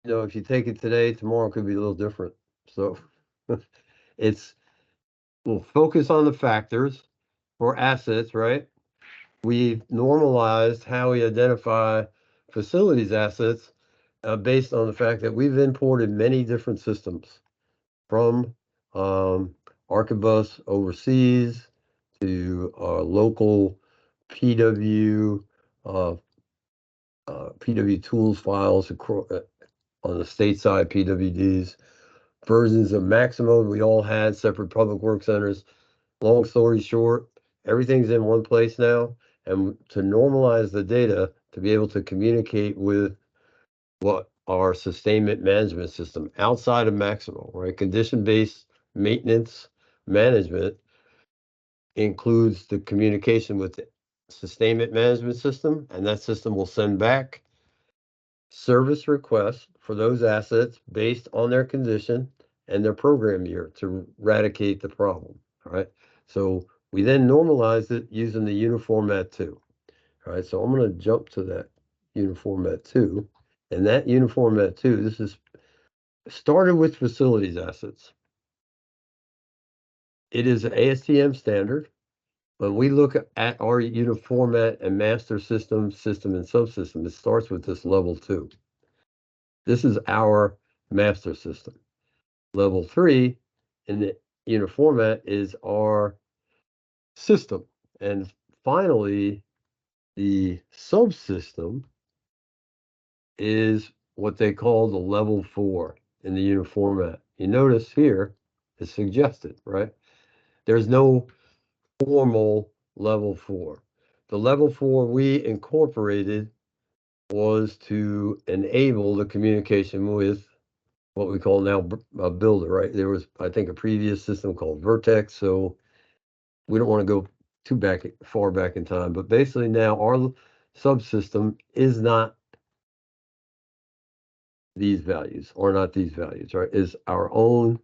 if you take it today, tomorrow could be a little different. So it's we'll focus on the factors for assets, right? We've normalized how we identify facilities assets based on the fact that we've imported many different systems from Archibus overseas to local PW uh, PW tools files on the state side, PWDs, versions of Maximo we all had, separate public work centers. Long story short, everything's in one place now. And to normalize the data to be able to communicate with what our sustainment management system outside of Maximo, right? Condition-based maintenance management includes the communication with the sustainment management system, and that system will send back service requests for those assets based on their condition and their program year to eradicate the problem. All right. So we then normalized it using the Uniformat 2. All right. So I'm going to jump to that Uniformat 2. And that Uniformat 2, this is started with facilities assets. It is an ASTM standard. When we look at our Uniformat and master system and subsystem, it starts with this level 2. This is our master system. Level 3 in the Uniformat is our system. And finally, the subsystem is what they call the level 4 in the Uniformat. You notice here it's suggested, right? There's no formal level 4. The level 4 we incorporated was to enable the communication with what we call now a builder, right? There was, I think, a previous system called Vertex, so we don't want to go too far back in time, but basically now our subsystem is not these values or not these values, right? Is our own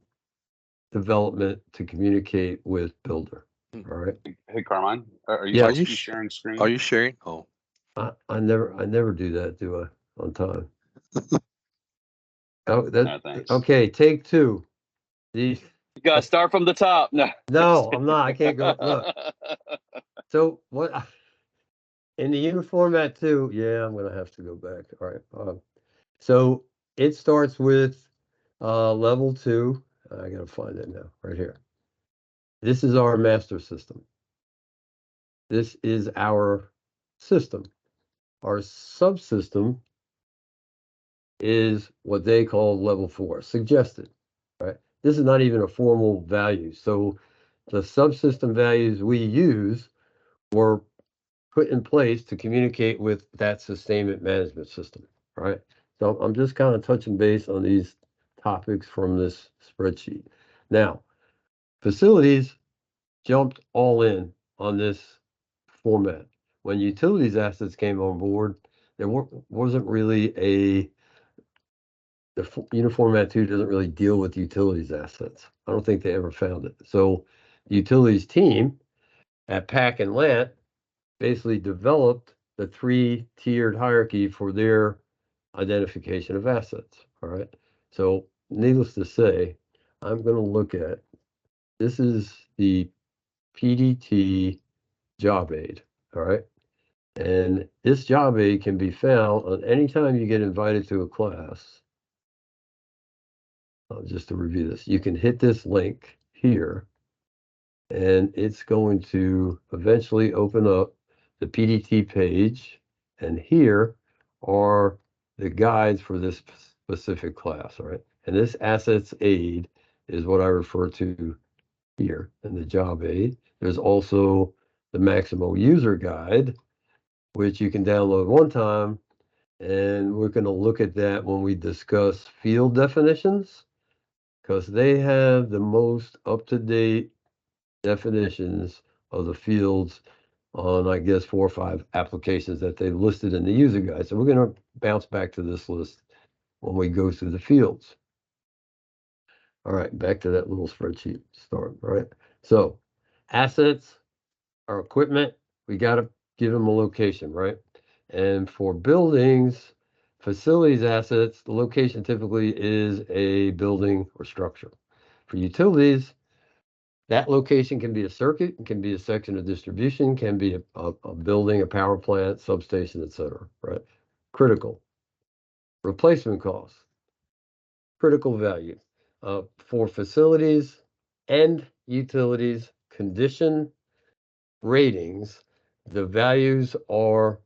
development to communicate with builder. All right. Hey, Carmine, are you Yeah. supposed to be sharing screen? Are you sharing? Oh, I never do that, do I? On time. Oh, No, thanks. okay. Take 2. These. You gotta start from the top. No, No, I'm not. I can't go. Look. So what? In the Uniformat 2, yeah, I'm gonna have to go back. All right. So it starts with level 2. I gotta find it now, right here. This is our master system. This is our system. Our subsystem is what they call level 4, suggested, right? This is not even a formal value. So the subsystem values we use were put in place to communicate with that sustainment management system, right? So I'm just kind of touching base on these topics from this spreadsheet. Now, facilities jumped all in on this format. When utilities assets came on board, there wasn't really the Uniformat 2 doesn't really deal with utilities assets. I don't think they ever found it. So the utilities team at Pack and Lant basically developed the 3-tiered hierarchy for their identification of assets. All right. So needless to say, I'm going to look at this is the PDT job aid. All right. And this job aid can be found on any time you get invited to a class. Just to review this, you can hit this link here, and it's going to eventually open up the PDT page. And here are the guides for this specific class. All right. And this assets aid is what I refer to here in the job aid. There's also the Maximo user guide, which you can download one time. And we're going to look at that when we discuss field definitions, because they have the most up-to-date definitions of the fields on, I guess, 4 or 5 applications that they've listed in the user guide. So we're going to bounce back to this list when we go through the fields. All right, back to that little spreadsheet start. All right. So assets, our equipment, we got to give them a location, right? And for buildings, facilities assets, the location typically is a building or structure. For utilities, that location can be a circuit, it can be a section of distribution, can be a building, a power plant, substation, etc. Right? Critical. Replacement costs. Critical value. For facilities and utilities, condition ratings, the values are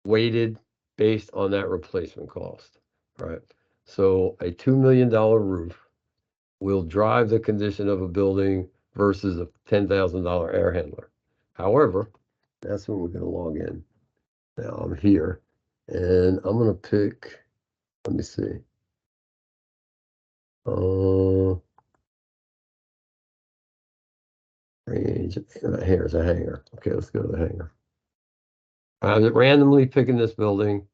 weighted based on that replacement cost, right? So a $2 million roof will drive the condition of a building versus a $10,000 air handler. However, that's when we're going to log in. Now I'm here and I'm going to pick, let me see. Range, here's a hanger. Okay, let's go to the hanger. I'm randomly picking this building.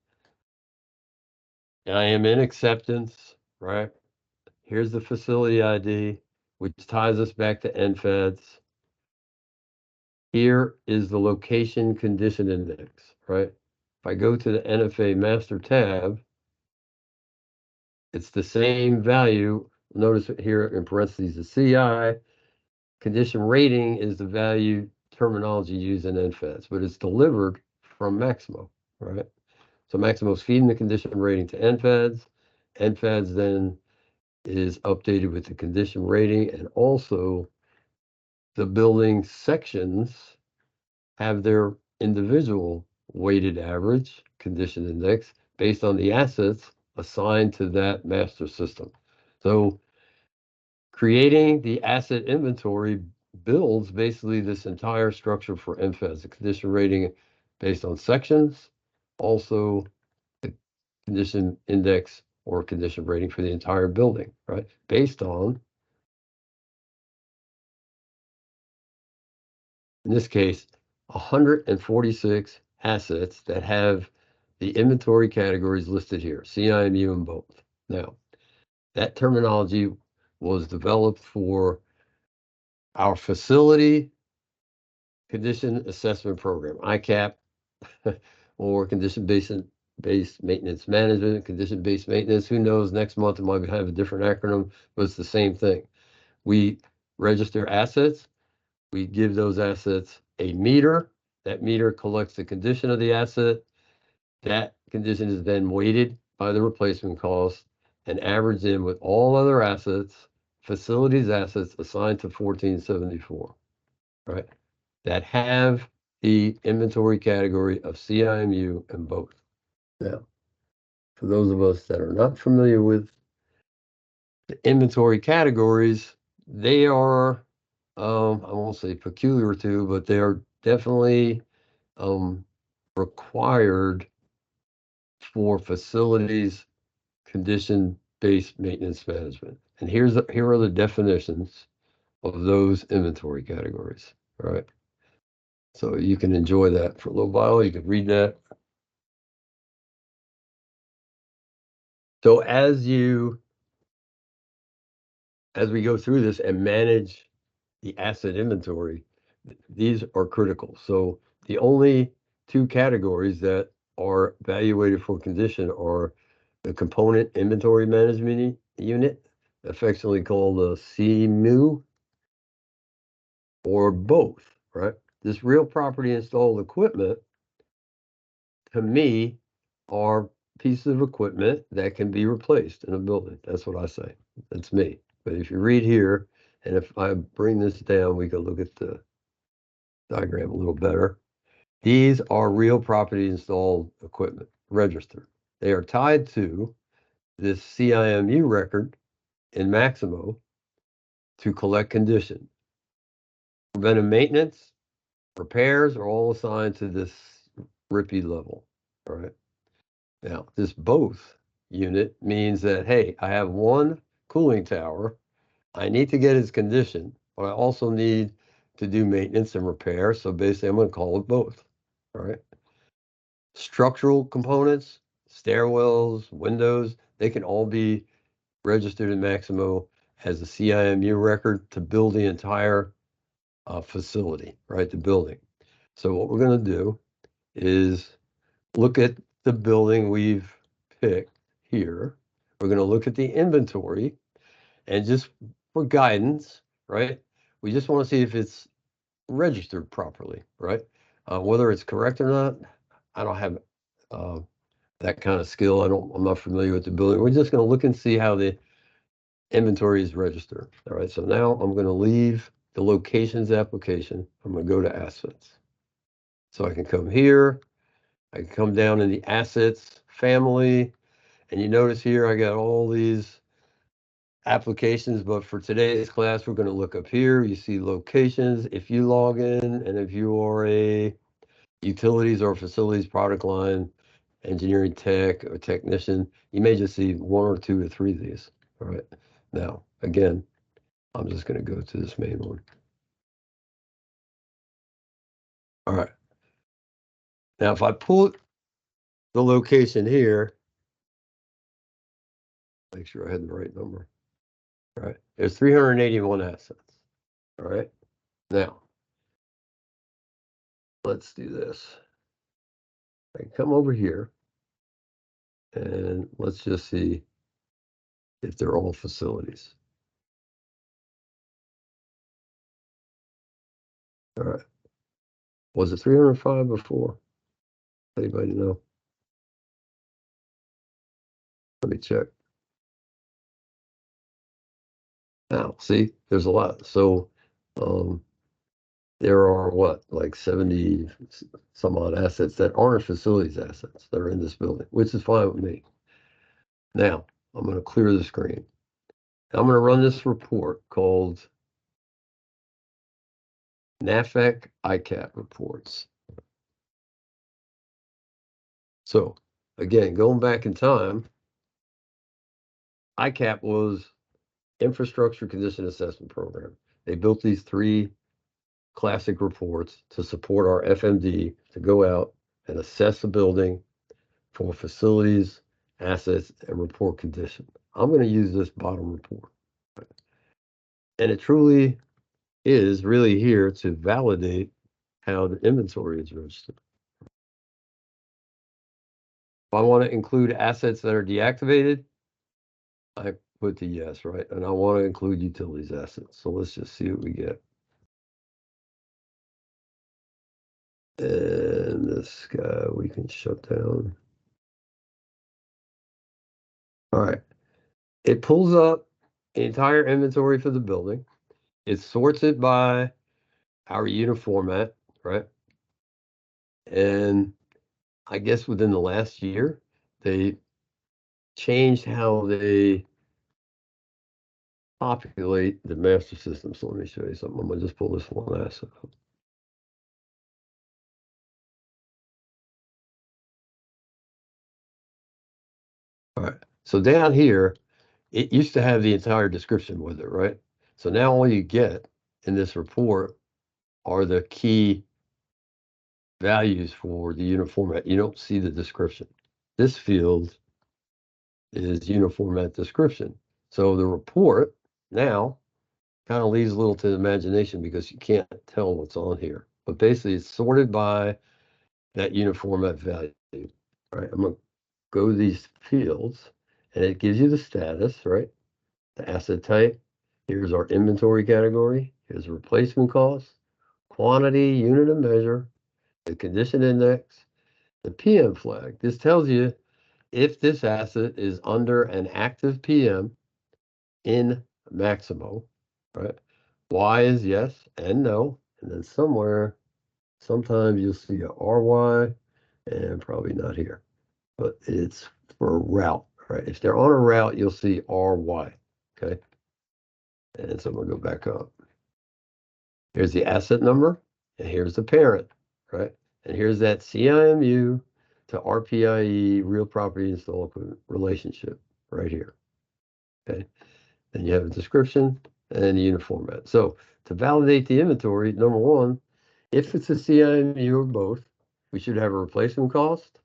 I am in acceptance, right? Here's the facility ID, which ties us back to NFEDS. Here is the location condition index, right? If I go to the NFA master tab, it's the same value. Notice here in parentheses, the CI condition rating is the value terminology used in NFEDS, but it's delivered from Maximo, right? So Maximo's feeding the condition rating to NFEDS. NFEDS then is updated with the condition rating, and also the building sections have their individual weighted average condition index based on the assets assigned to that master system. So creating the asset inventory builds basically this entire structure for NFEDS, the condition rating based on sections, also the condition index or condition rating for the entire building, right? Based on, in this case, 146 assets that have the inventory categories listed here, CIMU and both. Now, that terminology was developed for our facility condition assessment program, ICAP, or condition-based maintenance management, condition-based maintenance. Who knows, next month it might have a different acronym, but it's the same thing. We register assets. We give those assets a meter. That meter collects the condition of the asset. That condition is then weighted by the replacement cost and averaged in with all other assets, facilities assets assigned to 1474, right? That have the inventory category of CIMU and both. Now, for those of us that are not familiar with the inventory categories, they are, I won't say peculiar to, but they are definitely required for facilities condition-based maintenance management. And here are the definitions of those inventory categories. All right. So you can enjoy that for a little while. You can read that. So as we go through this and manage the asset inventory, these are critical. So the only two categories that are evaluated for condition are the component inventory management unit, affectionately called the CMU, or both, right? This real property installed equipment, to me, are pieces of equipment that can be replaced in a building. That's what I say. That's me. But if you read here, and if I bring this down, we can look at the diagram a little better. These are real property installed equipment registered. They are tied to this CIMU record in Maximo to collect condition. Preventive maintenance, repairs are all assigned to this RIPI level. All right. Now, this both unit means that, hey, I have one cooling tower. I need to get its condition, but I also need to do maintenance and repair. So basically, I'm going to call it both. All right. Structural components, stairwells, windows, they can all be registered in Maximo as a CIMU record to build the entire facility, right? The building. So what we're going to do is look at the building we've pick here, we're going to look at the inventory, and just for guidance, right? We just want to see if it's registered properly, right? Whether it's correct or not, I don't have that kind of skill. I'm not familiar with the building. We're just going to look and see how the inventory is registered. All right, so now I'm going to leave the locations application. I'm going to go to assets. So I can come here, I can come down in the assets family, and you notice here I got all these applications, but for today's class, we're going to look up here. You see locations. If you log in, and if you are a utilities or facilities product line, engineering tech or technician, you may just see 1 or 2 or 3 of these. All right. Now, again, I'm just going to go to this main one. All right. Now, if I pull the location here, make sure I had the right number. All right. There's 381 assets. All right. Now, let's do this. I can come over here and let's just see if they're all facilities. All right. Was it 305 before? Anybody know? Let me check. Now, see, there's a lot. So there are what, like 70 some odd assets that aren't facilities assets that are in this building, which is fine with me. Now, I'm going to clear the screen. I'm going to run this report called NAFEC ICAP reports. So again, going back in time, ICAP was Infrastructure Condition Assessment Program. They built these 3 classic reports to support our FMD to go out and assess the building for facilities, assets, and report condition. I'm going to use this bottom report. And it truly is really here to validate how the inventory is registered. If I want to include assets that are deactivated, I put the yes, right? And I want to include utilities assets. So let's just see what we get. And this guy we can shut down. All right. It pulls up the entire inventory for the building. It sorts it by our unit format, right? And I guess within the last year, they changed how they populate the master system. So let me show you something. I'm going to just pull this one asset up. All right. So down here, it used to have the entire description with it, right? So now all you get in this report are the key values for the unit format. You don't see the description. This field is unit format description. So the report now kind of leaves a little to the imagination because you can't tell what's on here. But basically, it's sorted by that unit format value. All right, I'm going to go to these fields, and it gives you the status, right? The asset type. Here's our inventory category. Here's the replacement cost, quantity, unit of measure, the condition index, the PM flag. This tells you if this asset is under an active PM in Maximo, right? Y is yes and no. And then somewhere, sometimes you'll see a RY, and probably not here, but it's for a route, right? If they're on a route, you'll see RY, okay? And so I'm going to go back up. Here's the asset number, and here's the parent, right? And here's that CIMU to RPIE, real property install equipment relationship right here, okay? Then you have a description and a unit format. So to validate the inventory, number one, if it's a CIMU or both, we should have a replacement cost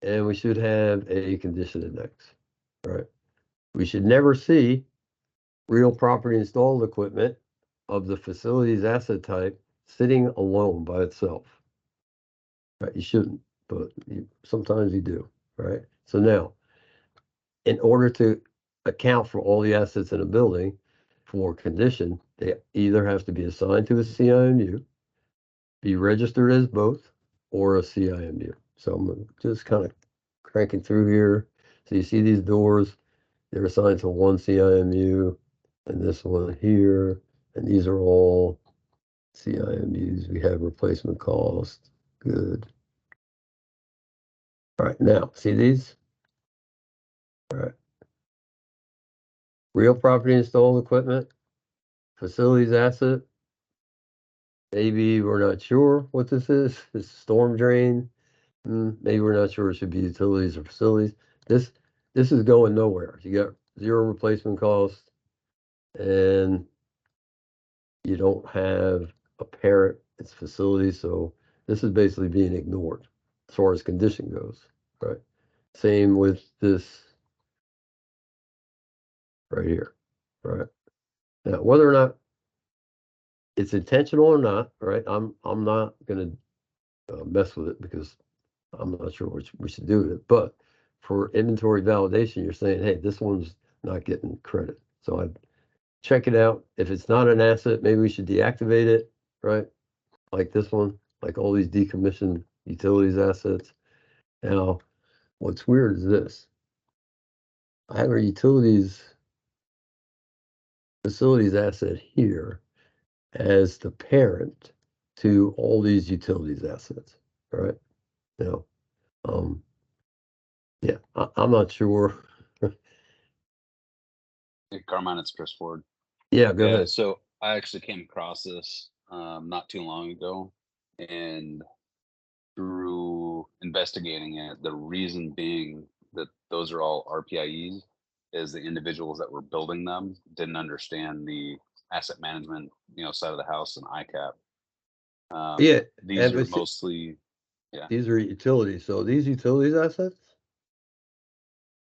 and we should have a condition index, right? We should never see real property installed equipment of the facility's asset type sitting alone by itself, right? You shouldn't, but sometimes you do, right? So now in order to account for all the assets in a building for condition, they either have to be assigned to a CIMU, be registered as both, or a CIMU. So I'm just kind of cranking through here. So you see these doors, they're assigned to one CIMU, and this one here, and these are all CIMUs. We have replacement cost. Good. All right, now, see these? All right. Real property installed equipment, facilities asset. Maybe we're not sure what this is. It's storm drain. Maybe we're not sure it should be utilities or facilities. This is going nowhere. You got zero replacement cost, and you don't have a parent. It's facilities, so this is basically being ignored as far as condition goes, right? Same with this right here, right? Now, whether or not it's intentional or not, right? I'm not gonna mess with it because I'm not sure what we should do with it. But for inventory validation, you're saying, hey, this one's not getting credit. So I'd check it out. If it's not an asset, maybe we should deactivate it, right? Like this one, like all these decommissioned utilities assets. Now, what's weird is this. I have a utilities facilities asset here as the parent to all these utilities assets, right? Now, yeah, I'm not sure. Hey, Carmine, it's Chris Ford. Yeah, go Yeah, ahead. so I actually came across this not too long ago, and through investigating it, the reason being that those are all RPIEs is the individuals that were building them didn't understand the asset management, side of the house and ICAP. Yeah, These and are but mostly, yeah, these are utilities. So these utilities assets?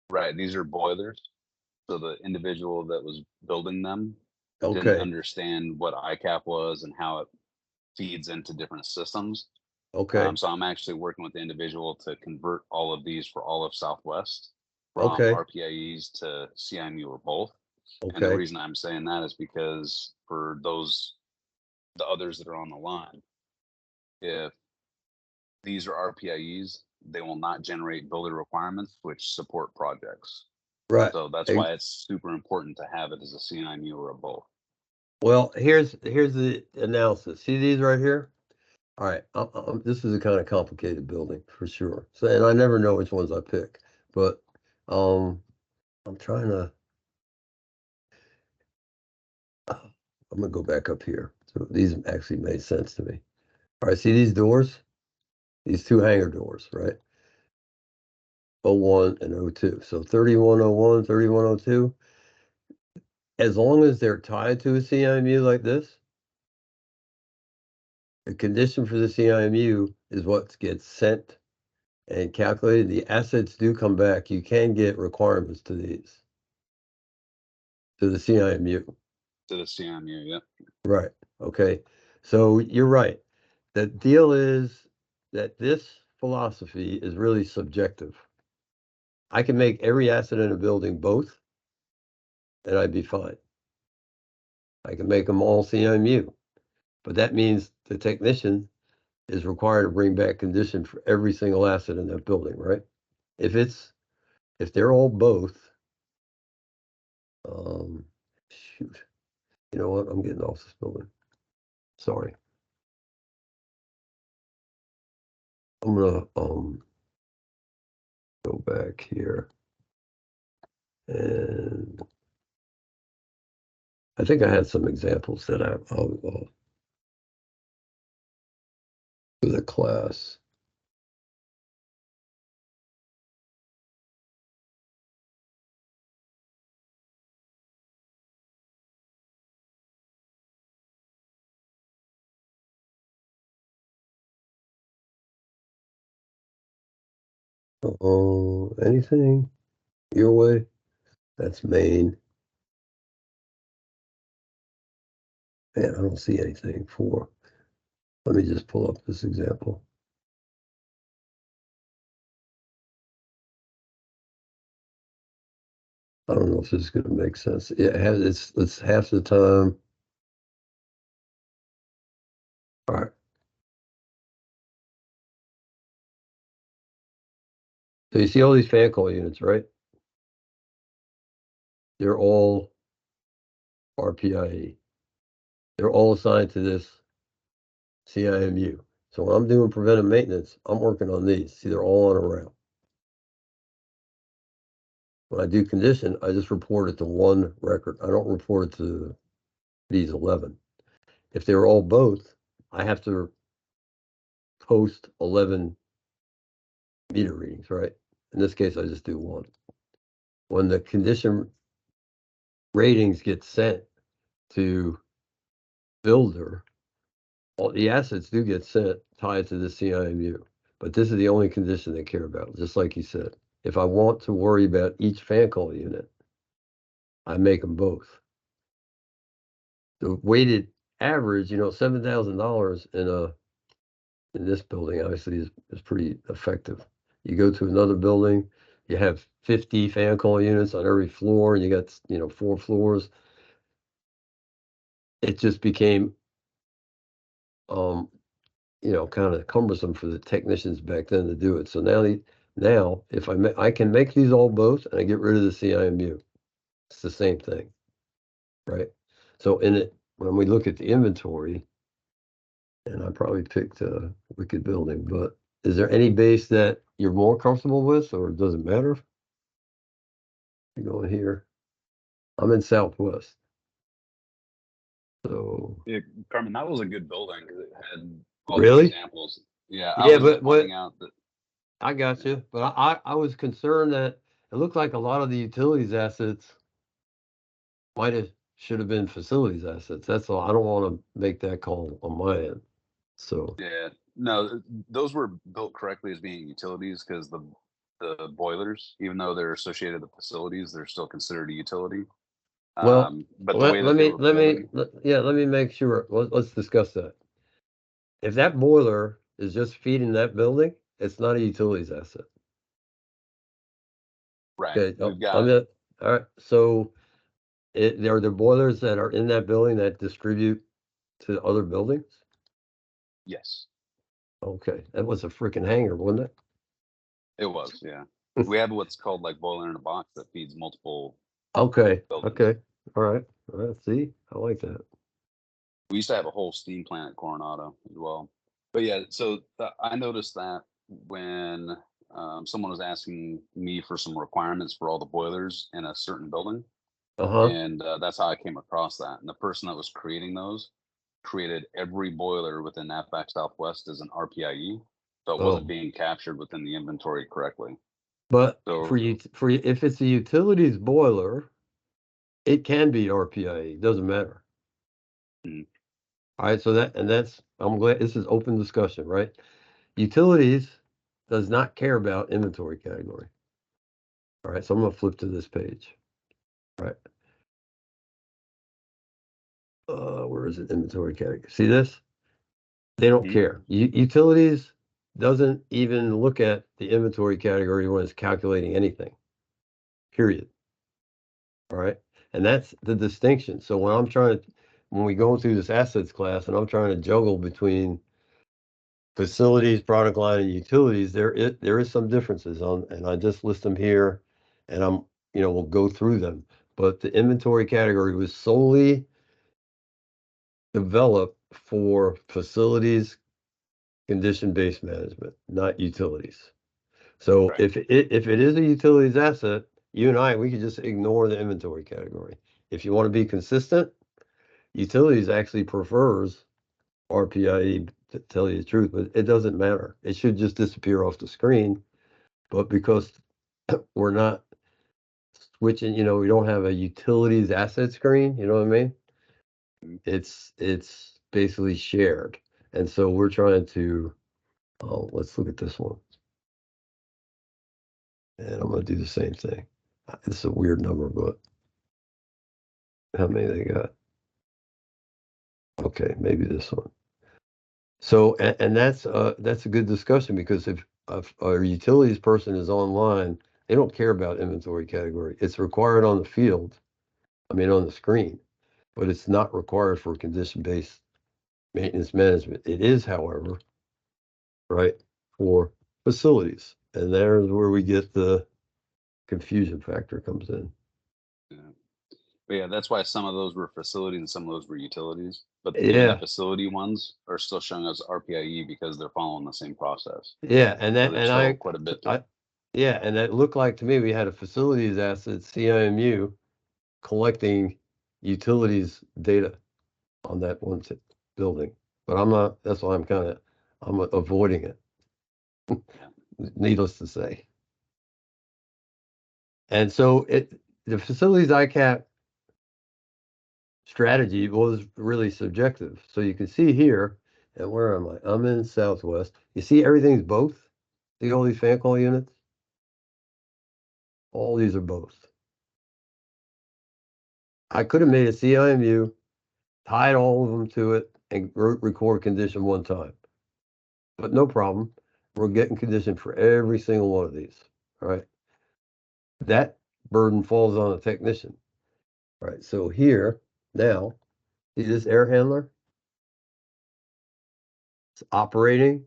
right. These are boilers. So the individual that was building them didn't Okay, understand what ICAP was and how it feeds into different systems. okay, So I'm actually working with the individual to convert all of these for all of Southwest from okay, RPIEs to CIMU or both. And the okay, reason I'm saying that is because for the others that are on the line, if these are RPIEs, they will not generate builder requirements which support projects. right. So that's why it's super important to have it as a CIMU or a both. Well, here's the analysis. See these right here? All right, this is a kind of complicated building for sure. So, and I never know which ones I pick, but I'm trying to. I'm gonna go back up here. So these actually made sense to me. All right, see these doors? These two hangar doors, right? 01 and 02. So 3101, 3102. As long as they're tied to a CIMU like this, the condition for the CIMU is what gets sent and calculated. The assets do come back. You can get requirements to these, to the CIMU. To the CIMU, yeah. Right. Okay. So you're right. The deal is that this philosophy is really subjective. I can make every asset in a building both, and I'd be fine. I can make them all CIMU, but that means the technician is required to bring back condition for every single asset in that building, right? If they're all both, shoot, you know what? I'm getting off this building. Sorry. I'm gonna go back here, and I think I had some examples that I'll do the class. Anything your way? That's Maine. Man, I don't see anything for. Let me just pull up this example. I don't know if this is going to make sense. It's half the time. All right. So you see all these fan call units, right? They're all RPIE. They're all assigned to this CIMU. So when I'm doing preventive maintenance, I'm working on these. See, they're all on a route. When I do condition, I just report it to one record. I don't report it to these 11. If they were all both, I have to post 11 meter readings, right? In this case, I just do one. When the condition ratings get sent to builder, all the assets do get sent tied to the CIMU. But this is the only condition they care about, just like you said. If I want to worry about each fan call unit, I make them both. The weighted average, $7,000 in this building obviously is pretty effective. You go to another building, you have 50 fan call units on every floor, and you got 4 floors. It just became kind of cumbersome for the technicians back then to do it. So now if I can make these all both and I get rid of the CIMU, it's the same thing, right? So when we look at the inventory, and I probably picked a wicked building, but is there any base that you're more comfortable with, or does it matter? You go in here. I'm in Southwest. So Carmen, that was a good building because it had all Really? the examples. Yeah, Yeah, I was just pointing out that I got you, but I was concerned that it looked like a lot of the utilities assets should have been facilities assets. That's all. I don't want to make that call on my end. So yeah, no, those were built correctly as being utilities because the boilers, even though they're associated with facilities, they're still considered a utility. well, But the way that they were building, let me make sure. Let's discuss that. If that boiler is just feeding that building, it's not a utilities asset. right? Okay, We've all got right. So there are the boilers that are in that building that distribute to other buildings. yes, Okay, that was a freaking hangar, wasn't it? it was. Yeah, we have what's called like boiler in a box that feeds multiple. Okay, buildings. okay, all right. See, I like that. We used to have a whole steam plant at Coronado as well. But yeah, so I noticed that when someone was asking me for some requirements for all the boilers in a certain building, and that's how I came across that. And the person that was creating those created every boiler within AFAC Southwest as an RPIE, so it wasn't being captured within the inventory correctly. But So if it's a utilities boiler, it can be RPIE. It doesn't matter. Mhm. All right, so I'm glad this is open discussion, right? Utilities does not care about inventory category. All right, so I'm gonna flip to this page. All right. Where is it? Inventory category. See this? They don't Mhm. care. Utilities doesn't even look at the inventory category when it's calculating anything. Period. All right. And that's the distinction. So when we go through this assets class and I'm trying to juggle between facilities, product line, and utilities, there is some differences and I just list them here, and we'll go through them. But the inventory category was solely developed for facilities, condition-based management, not utilities. So Right. if it is a utilities asset, we could just ignore the inventory category. If you want to be consistent, utilities actually prefers RPIE, to tell you the truth, but it doesn't matter. It should just disappear off the screen. But because we're not switching, we don't have a utilities asset screen, you know what I mean? Mhm. It's basically shared. And so we're trying to, let's look at this one. And I'm going to do the same thing. It's a weird number, but how many they got? Okay, maybe this one. So, and that's a good discussion, because if a utilities person is online They don't care about inventory category. It's required on the field, on the screen, but it's not required for condition-based maintenance management. It is, however, right, for facilities. And there's where we get the confusion factor comes in. Yeah. But yeah, that's why some of those were facilities and some of those were utilities. But even Yeah. the facility ones are still showing us RPIE because they're following the same process. Yeah, and So that, there's and still quite a bit. yeah, and that looked like to me, we had a facilities asset, CIMU, collecting utilities data on that one building. But I'm not, that's why I'm avoiding it. Needless to say. And so the facilities ICAP strategy was really subjective. So you can see here, and where am I? I'm in Southwest. You see everything's both? See all these fan call units? All these are both. I could have made a CIMU, tied all of them to it, and record condition one time. But no problem. We're getting condition for every single one of these. All right. That burden falls on a technician. All right. So here, now, see this air handler? It's operating.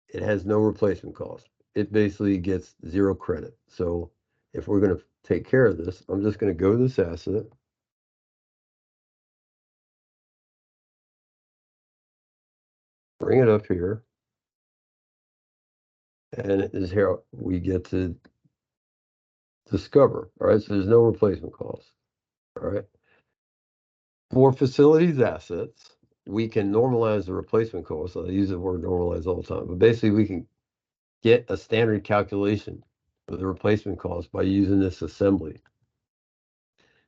It has no replacement cost. It basically gets 0 credit. So if we're going to take care of this, I'm just going to go to this asset. Bring it up here. And it is here we get to discover. All right. So there's no replacement cost. All right. For facilities assets, we can normalize the replacement cost. I use the word normalize all the time, but basically we can get a standard calculation for the replacement cost by using this assembly.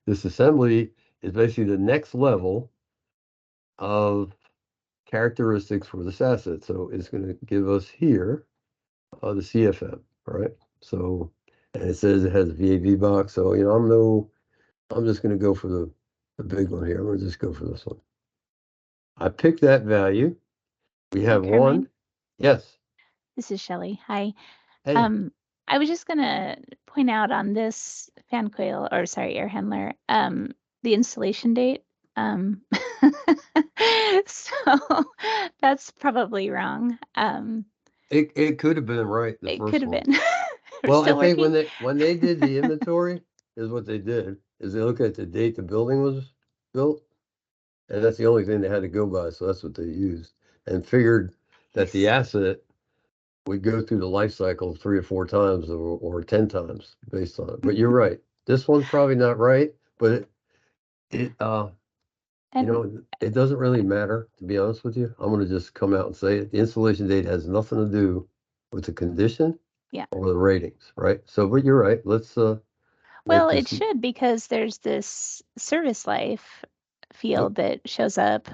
This assembly is basically the next level of characteristics for this asset. So it's going to give us here the CFM, all right? So, and it says it has a VAV box. So, I'm just going to go for the big one here. I'm going to just go for this one. I picked that value. We have Carmine? one. Yes. This is Shelley. Hi. Hey. I was just gonna point out on this fan coil, or sorry, air handler, the installation date. So that's probably wrong. It could have been right. The It first could have one. been. We're Well, I still think working. when they did the inventory, is what they did is they look at the date the building was built, and that's the only thing they had to go by. So that's what they used, and figured that the asset would go through the life cycle 3 or 4 times or 10 times based on it. But you're right. This one's probably not right, but it And it doesn't really matter, to be honest with you. I'm going to just come out and say it. The installation date has nothing to do with the condition or the ratings, right? So, but you're right. Let's well, make it this. should, because there's this service life field that shows up.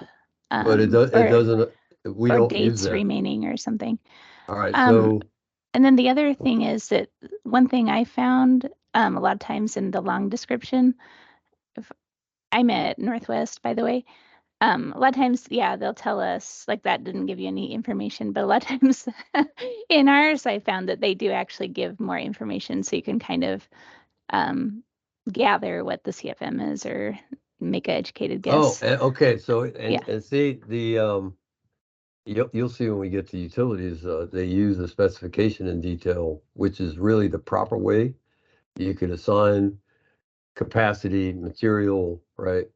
But it doesn't. We or don't use dates that. remaining or something. All right. So, And then the other thing is that one thing I found a lot of times in the long description, I'm at Northwest, by the way. A lot of times, they'll tell us like that didn't give you any information, but a lot of times in ours, I found that they do actually give more information, so you can kind of gather what the CFM is or make an educated guess. okay. So, and see the you'll see when we get to utilities, they use the specification in detail, which is really the proper way. You could assign capacity, material, right,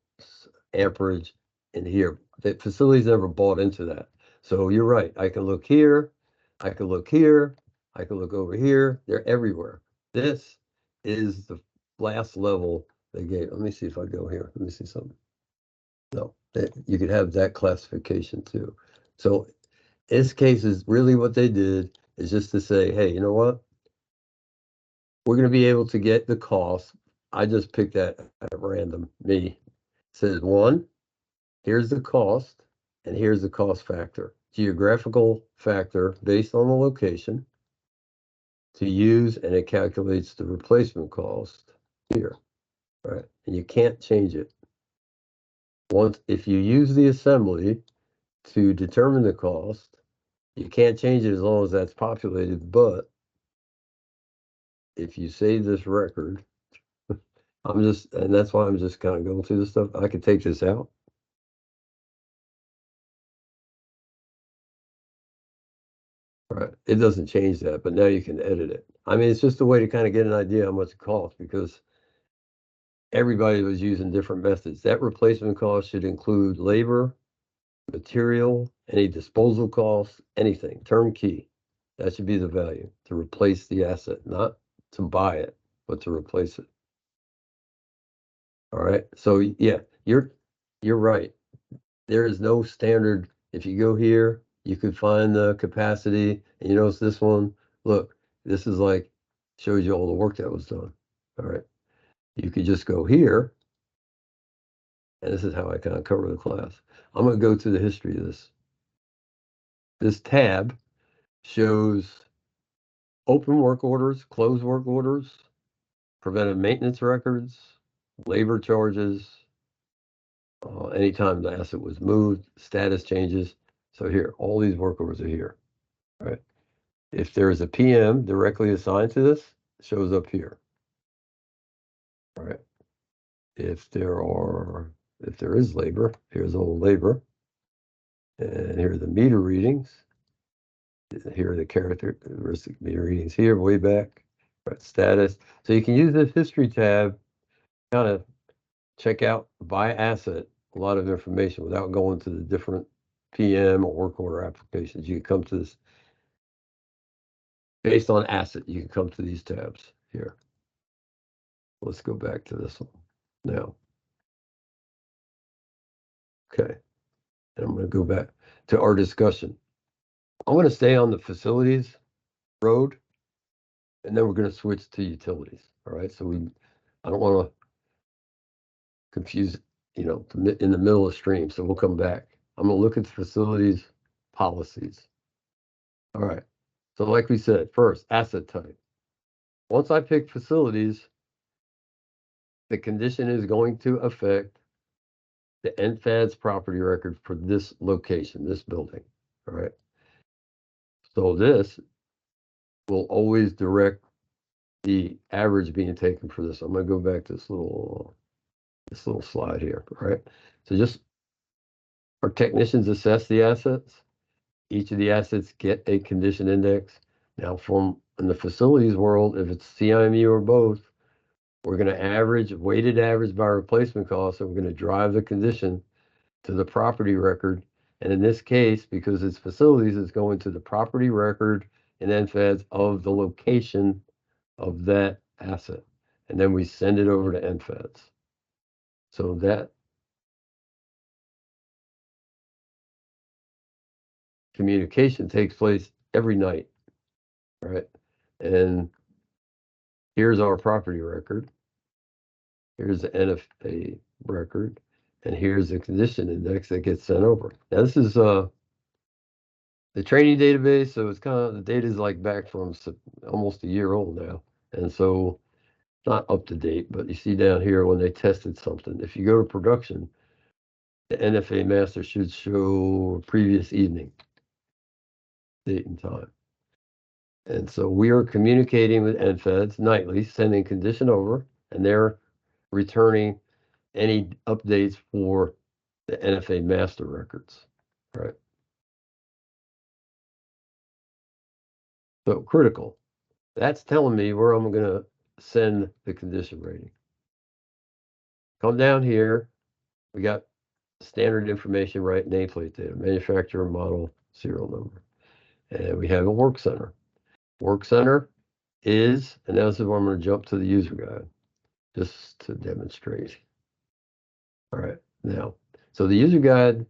amperage in here. The facilities never bought into that. So you're right. I can look here, I can look here, I can look over here. They're everywhere. This is the last level they gave. Let me see if I go here. Let me see something. No, you could have that classification too. So this case is really what they did is just to say, hey, you know what? We're going to be able to get the cost. I just picked that at random. Me. It says 1, here's the cost, and here's the cost factor. Geographical factor based on the location to use, and it calculates the replacement cost here. Right? And you can't change it. Once, if you use the assembly to determine the cost, you can't change it as long as that's populated, but if you save this record, and that's why I'm just kind of going through this stuff. I could take this out. Right. It doesn't change that, but now you can edit it. I mean, it's just a way to kind of get an idea how much it costs, because everybody was using different methods. That replacement cost should include labor, material, any disposal costs, anything, turnkey. That should be the value to replace the asset, not to buy it, but to replace it. All right. So yeah, you're right. There is no standard. If you go here, you could find the capacity, and you notice this one. Look, this is like shows you all the work that was done. All right. You could just go here, and this is how I kind of cover the class. I'm going to go to the history of this. This tab shows open work orders, closed work orders, preventive maintenance records, labor charges, anytime the asset was moved, status changes. So here, all these work orders are here, right? If there's a PM directly assigned to this, it shows up here, right? If there is labor, here's all labor, and here are the meter readings. Here are the characteristic meter readings here, way back, right? Status. So you can use this history tab, kind of check out by asset a lot of information without going to the different PM or work order applications. You can come to this based on asset. You can come to these tabs here. Let's go back to this one now. Okay, and I'm going to go back to our discussion. I'm going to stay on the facilities road, and then we're going to switch to utilities. All right, so I don't want to confuse, in the middle of stream. So we'll come back. I'm going to look at the facilities policies. All right. So like we said, first, asset type. Once I pick facilities, the condition is going to affect the NFAD's property record for this location, this building. All right. So this will always direct the average being taken for this. I'm going to go back to this little slide here. All right. So just our technicians assess the assets. Each of the assets get a condition index. Now, in the facilities world, if it's CIMU or both, we're going to weighted average by replacement cost, and we're going to drive the condition to the property record. And in this case, because it's facilities, it's going to the property record and NFADS of the location of that asset. And then we send it over to NFADS. So that communication takes place every night, right? And here's our property record. Here's the NFA record, and here's the condition index that gets sent over. Now this is the training database, so it's the data is like back from almost a year old now, and so not up to date. But you see down here when they tested something. If you go to production, the NFA master should show previous evening, date and time. And so we are communicating with NFADS nightly, sending condition over, and they're returning any updates for the NFA master records, right? So critical. That's telling me where I'm going to send the condition rating. Come down here. We got standard information, right? Nameplate data, manufacturer, model, serial number. And we have a work center. Work center is, and this is where I'm going to jump to the user guide, just to demonstrate. All right, now, so the user guide,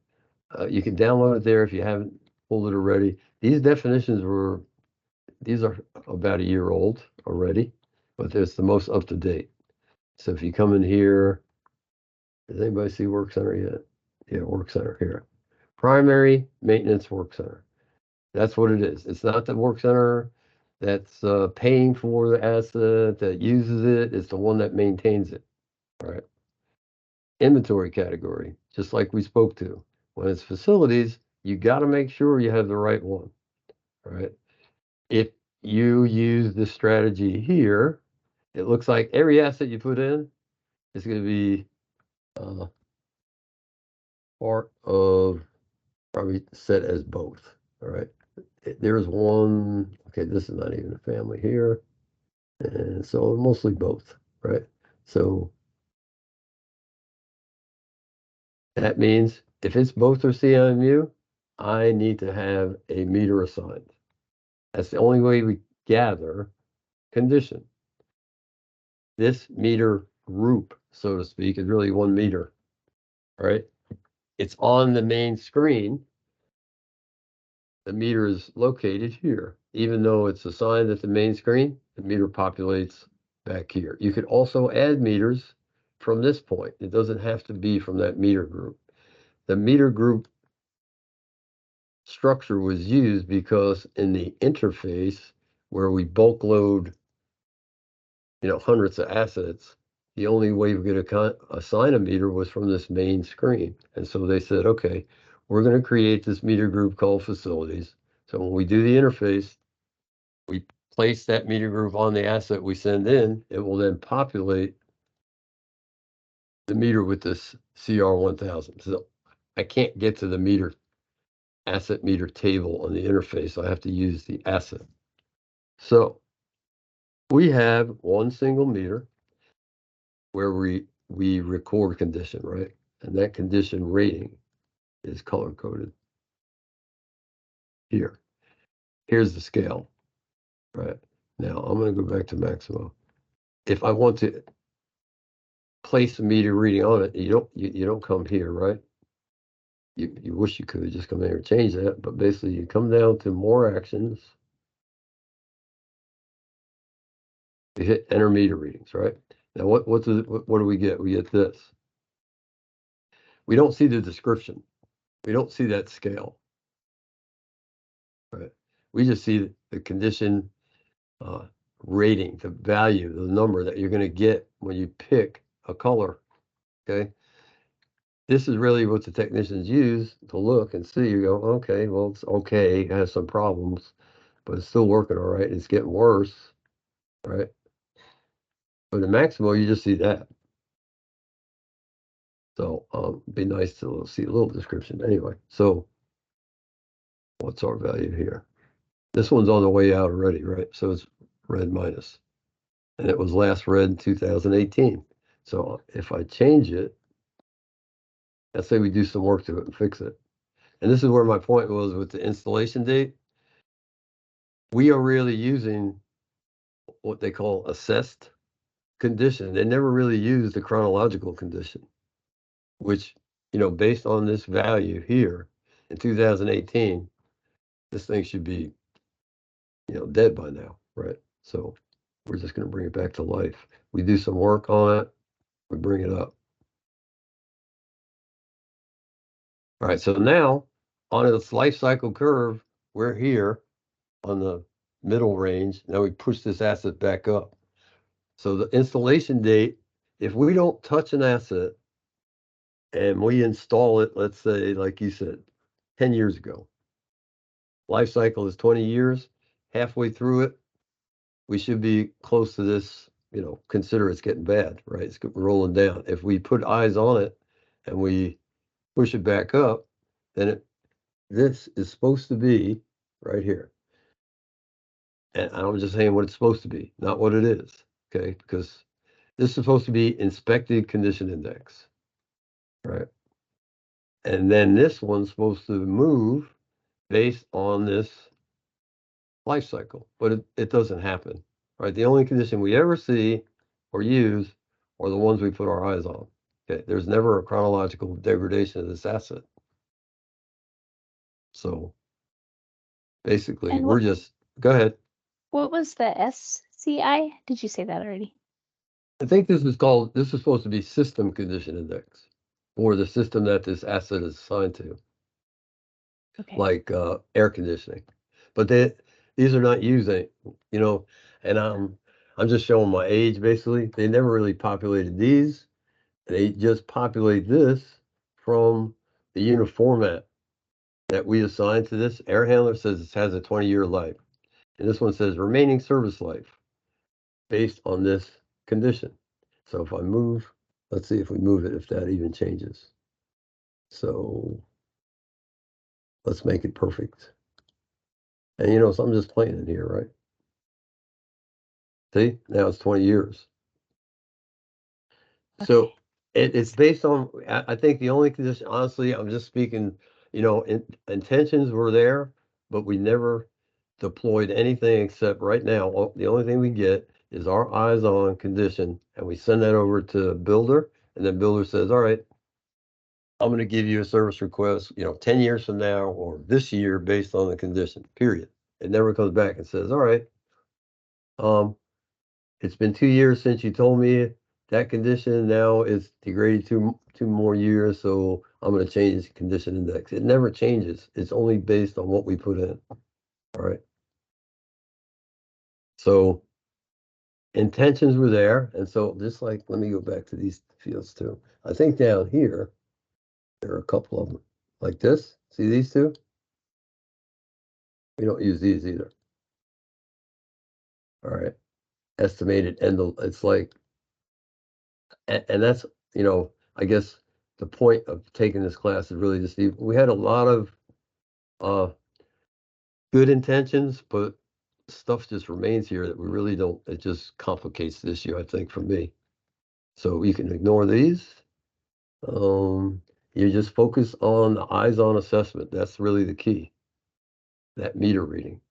you can download it there if you haven't pulled it already. These definitions these are about a year old already, but it's the most up to date. So if you come in here, does anybody see Work Center yet? Yeah, Work Center here. Primary Maintenance Work Center. That's what it is. It's not the Work Center that's paying for the asset, that uses it. It's the one that maintains it. All right. Inventory category, just like we spoke to. When it's facilities, you got to make sure you have the right one. All right. If you use this strategy here, it looks like every asset you put in is going to be part of, probably set as both. All right. There's one, okay, this is not even a family here. And so mostly both, right? So that means if it's both or CIMU, I need to have a meter assigned. That's the only way we gather condition. This meter group, so to speak, is really 1 meter, right? It's on the main screen. The meter is located here. Even though it's assigned at the main screen, the meter populates back here. You could also add meters from this point. It doesn't have to be from that meter group. The meter group structure was used because in the interface where we bulk load, hundreds of assets, the only way we could assign a meter was from this main screen. And so they said, okay, we're going to create this meter group called facilities. So when we do the interface, we place that meter group on the asset we send in. It will then populate the meter with this CR1000. So I can't get to the asset meter table on the interface. I have to use the asset. So we have one single meter where we record condition, right? And that condition rating is color coded here. Here's the scale, right? Now I'm going to go back to Maximo. If I want to place a meter reading on it, you don't come here, right? You wish you could just come in here and change that, but basically you come down to more actions. You hit enter meter readings, right? Now what do we get? We get this. We don't see the description. We don't see that scale. Right. We just see the condition rating, the value, the number that you're going to get when you pick a color. Okay. This is really what the technicians use to look and see. You go, okay, well, it's okay. It has some problems, but it's still working all right. It's getting worse. Right. But in Maximo, you just see that. So it'd be nice to see a little description anyway. So what's our value here? This one's on the way out already, right? So it's red minus. And it was last read in 2018. So if I change it, let's say we do some work to it and fix it. And this is where my point was with the installation date. We are really using what they call assessed condition. They never really use the chronological condition, which, based on this value here in 2018, this thing should be, dead by now, right? So we're just going to bring it back to life. We do some work on it, we bring it up. All right, so now on its life cycle curve, we're here on the middle range. Now we push this asset back up. So the installation date, if we don't touch an asset and we install it, let's say, like you said, 10 years ago, life cycle is 20 years, halfway through it, we should be close to this, consider it's getting bad, right? It's rolling down. If we put eyes on it and we push it back up, then this is supposed to be right here. And I'm just saying what it's supposed to be, not what it is, okay? Because this is supposed to be inspected condition index, right? And then this one's supposed to move based on this life cycle, but it doesn't happen, right? The only condition we ever see or use are the ones we put our eyes on. Okay, there's never a chronological degradation of this asset. So basically, And we're just, go ahead. What was the SCI? Did you say that already? I think this is supposed to be system condition index, or the system that this asset is assigned to, Okay. like air conditioning. But these are not using, and I'm just showing my age basically. They never really populated these. They just populate this from the unit format that we assign to this. Air handler says it has a 20-year life. And this one says remaining service life based on this condition. So if I move, let's see if we move it, if that even changes. So let's make it perfect. And you know, so I'm just playing it here, right? See, now it's 20 years. So it's based on, I think the only condition, honestly, I'm just speaking, you know, intentions were there, but we never deployed anything except right now, the only thing we get is our eyes on condition, and we send that over to builder, and then builder says, all right, I'm going to give you a service request, you know, 10 years from now or this year based on the condition, period. It never comes back and says, all right, it's been 2 years since you told me that condition, now it's degraded two more years, so I'm going to change the condition index. It never changes. It's only based on what we put in. All right. So intentions were there. And so just like, let me go back to these fields too. I think down here, there are a couple of them like this. See these two? We don't use these either. All right. Estimated end, it's like, and that's, you know, I guess the point of taking this class is really just, we had a lot of good intentions, but stuff just remains here that we really don't, it just complicates the issue, I think, for me. So you can ignore these. You just focus on the eyes-on assessment. That's really the key, that meter reading,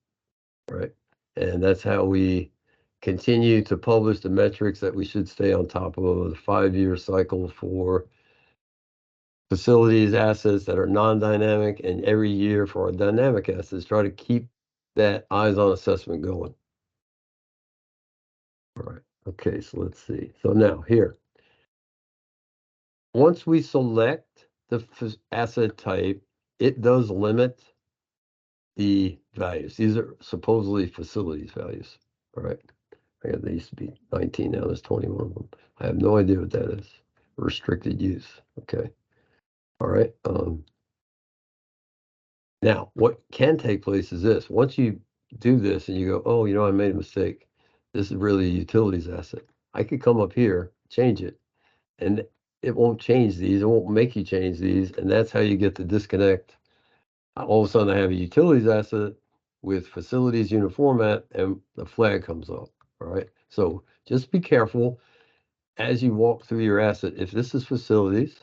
right? And that's how we continue to publish the metrics that we should stay on top of, the 5-year cycle for facilities, assets that are non-dynamic, and every year for our dynamic assets, try to keep that eyes-on assessment going. All right, okay, so let's see. So now here, once we select the asset type, it does limit the values. These are supposedly facilities values, all right? They used to be 19, now there's 21 of them. I have no idea what that is. Restricted use, okay. All right, now, what can take place is this. Once you do this and you go, oh, you know, I made a mistake. This is really a utilities asset. I could come up here, change it, and it won't change these. It won't make you change these. And that's how you get the disconnect. All of a sudden, I have a utilities asset with facilities unit format, and the flag comes up. All right. So just be careful as you walk through your asset. If this is facilities,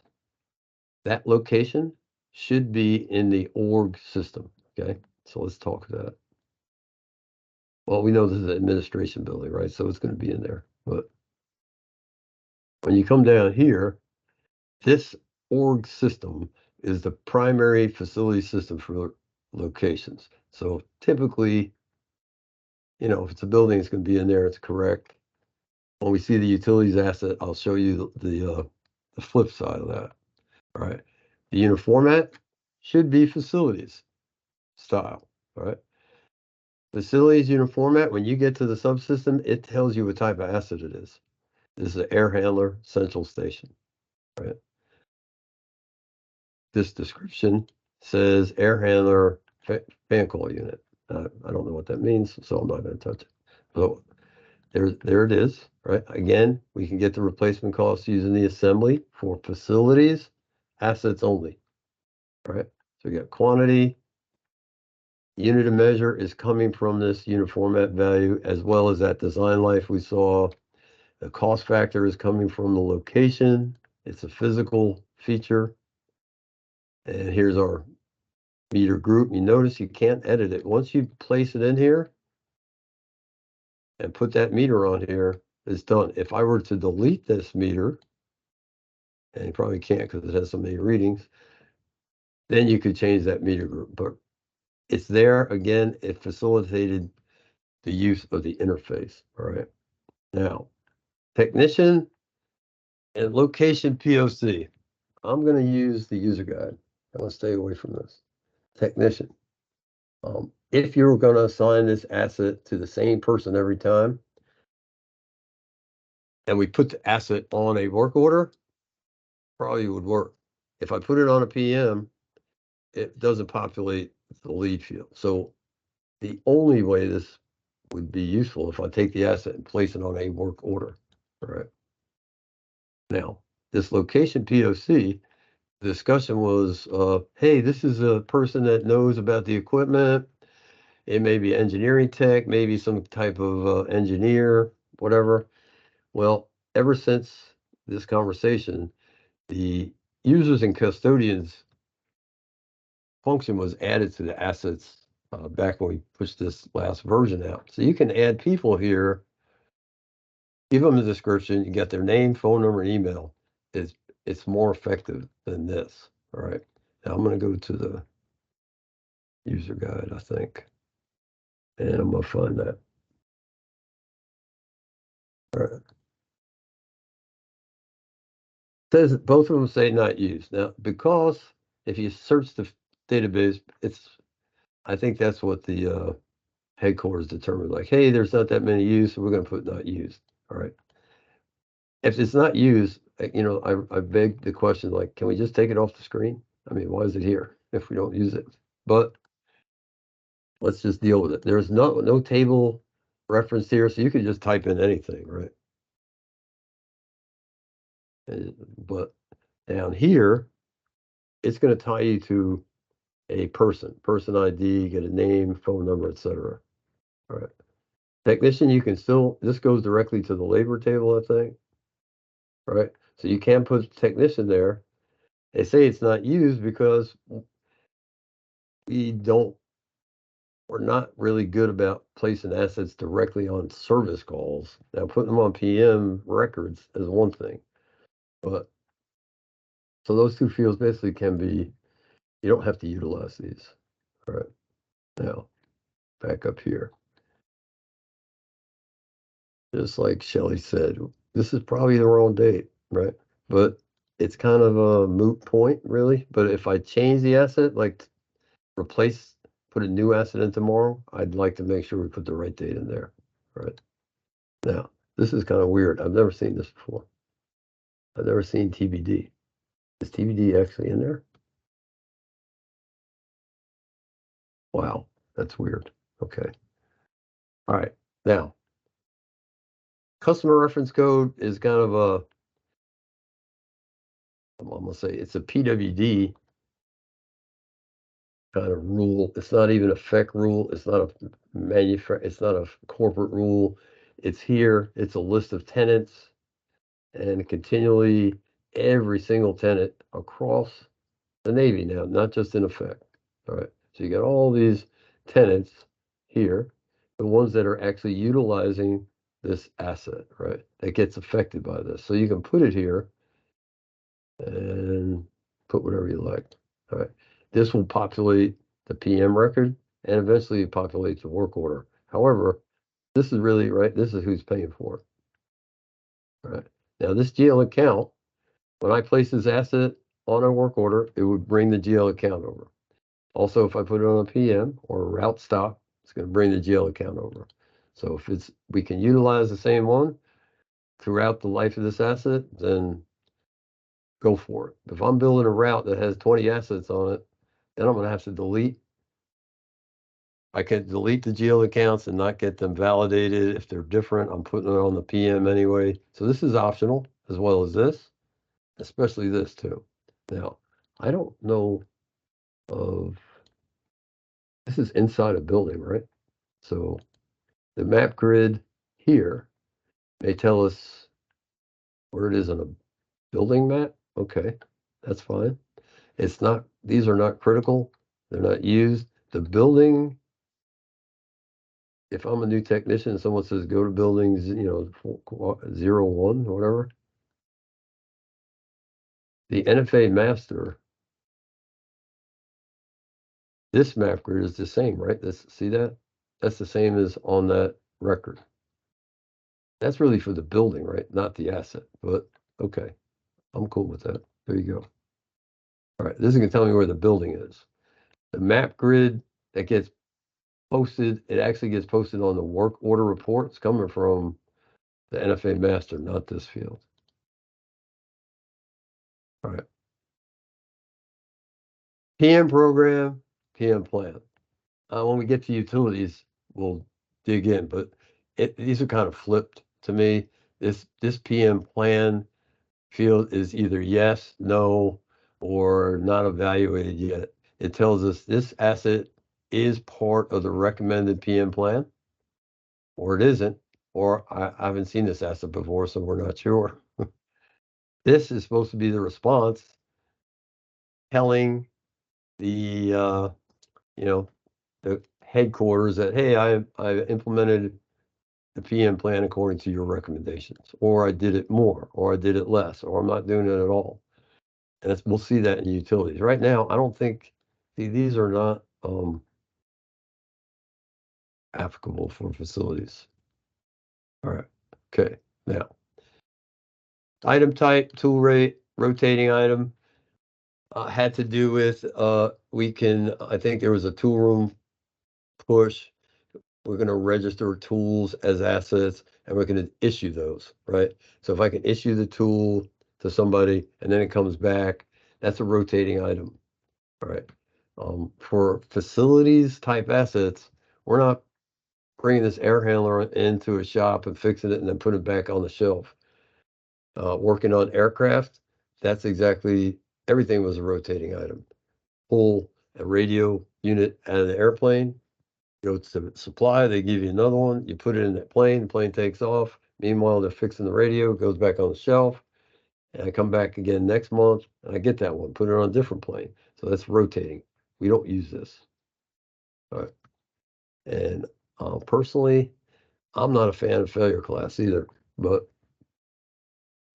that location should be in the org system. Okay, so let's talk that. Well, we know this is an administration building, right? So it's going to be in there. But when you come down here, this org system is the primary facility system for locations. So typically, you know, if it's a building, it's going to be in there. It's correct. When we see the utilities asset, I'll show you the flip side of that. All right. The unit format should be facilities style. All right. Facilities unit format, when you get to the subsystem, it tells you what type of asset it is. This is an air handler central station, right? This description says air handler fan coil unit. I don't know what that means, so I'm not going to touch it. So there it is, right? Again, we can get the replacement costs using the assembly for facilities, assets only, right? So we got quantity. Unit of measure is coming from this unit format value, as well as that design life we saw. The cost factor is coming from the location. It's a physical feature. And here's our meter group. You notice you can't edit it. Once you place it in here and put that meter on here, it's done. If I were to delete this meter, and you probably can't because it has so many readings, then you could change that meter group. But it's there. Again, it facilitated the use of the interface. All right. Now, technician and location POC. I'm going to use the user guide. I want to stay away from this. Technician. If you're going to assign this asset to the same person every time, and we put the asset on a work order, probably would work. If I put it on a PM, it doesn't populate the lead field. So the only way this would be useful if I take the asset and place it on a work order. All right. Now, this location POC, the discussion was, hey, this is a person that knows about the equipment. It may be engineering tech, maybe some type of engineer, whatever. Well, ever since this conversation, the users and custodians function was added to the assets back when we pushed this last version out. So you can add people here, give them a description, you get their name, phone number, and email. It's more effective than this. All right. Now I'm going to go to the user guide, I think, and I'm going to find that. All right. Says both of them say not used. Now, because if you search the database, I think that's what the headquarters determined. Like, hey, there's not that many used, so we're going to put not used. All right. If it's not used, I beg the question, like, can we just take it off the screen? I mean, why is it here if we don't use it? But let's just deal with it. There's no table reference here, so you can just type in anything, right? But down here, it's going to tie you to a person ID, get a name, phone number, etc. All right. Technician, you can still, this goes directly to the labor table, I think. Right. So you can put technician there. They say it's not used because we're not really good about placing assets directly on service calls. Now, putting them on PM records is one thing, but so those two fields basically can be, you don't have to utilize these. All right. Now, back up here. Just like Shelley said, this is probably the wrong date, right? But it's kind of a moot point, really. But if I change the asset, like put a new asset in tomorrow, I'd like to make sure we put the right date in there, right? Now, this is kind of weird. I've never seen this before. I've never seen TBD. Is TBD actually in there? Wow, that's weird. Okay. All right. Now, customer reference code is kind of I'm going to say it's a PWD kind of rule. It's not even a FEC rule. It's not it's not a corporate rule. It's here. It's a list of tenants, and continually every single tenant across the Navy now, not just in effect. All right. So you got all these tenants here, the ones that are actually utilizing this asset, right? That gets affected by this. So you can put it here and put whatever you like. All right. This will populate the PM record and eventually populate the work order. However, this is really, right, this is who's paying for it. All right. Now this GL account, when I place this asset on a work order, it would bring the GL account over. Also, if I put it on a PM or a route stop, it's going to bring the GL account over. So if we can utilize the same one throughout the life of this asset, then go for it. If I'm building a route that has 20 assets on it, then I'm going to have to delete. I can delete the GL accounts and not get them validated. If they're different, I'm putting it on the PM anyway. So this is optional as well as this, especially this too. Now, I don't know of, this is inside a building, right? So the map grid here may tell us where it is on a building map. Okay, that's fine. It's not, these are not critical. They're not used. The building, if I'm a new technician and someone says go to buildings, 01 or whatever, the NFA master, this map grid is the same, right? See that? That's the same as on that record. That's really for the building, right? Not the asset, but okay. I'm cool with that. There you go. All right, this is going to tell me where the building is. The map grid that gets posted, it actually gets posted on the work order report. It's coming from the NFA master, not this field. All right. PM program, PM plan. When we get to utilities, we'll dig in, but these are kind of flipped to me. This PM plan field is either yes, no, or not evaluated yet. It tells us this asset is part of the recommended PM plan, or it isn't, or I haven't seen this asset before, so we're not sure. This is supposed to be the response telling the the headquarters that, hey, I implemented the PM plan according to your recommendations, or I did it more, or I did it less, or I'm not doing it at all. And we'll see that in utilities. Right now, I don't think, these are not applicable for facilities. All right, okay, now. Item type, tool rate, rotating item, had to do with, I think there was a tool room push. We're gonna register tools as assets and we're gonna issue those, right? So if I can issue the tool to somebody and then it comes back, that's a rotating item, all right? For facilities type assets, we're not bringing this air handler into a shop and fixing it and then put it back on the shelf. Working on aircraft, that's exactly, everything was a rotating item. Pull a radio unit out of the airplane, go to the supply, they give you another one, you put it in that plane, the plane takes off. Meanwhile, they're fixing the radio, it goes back on the shelf. And I come back again next month and I get that one, put it on a different plane. So that's rotating. We don't use this. All right. And personally, I'm not a fan of failure class either,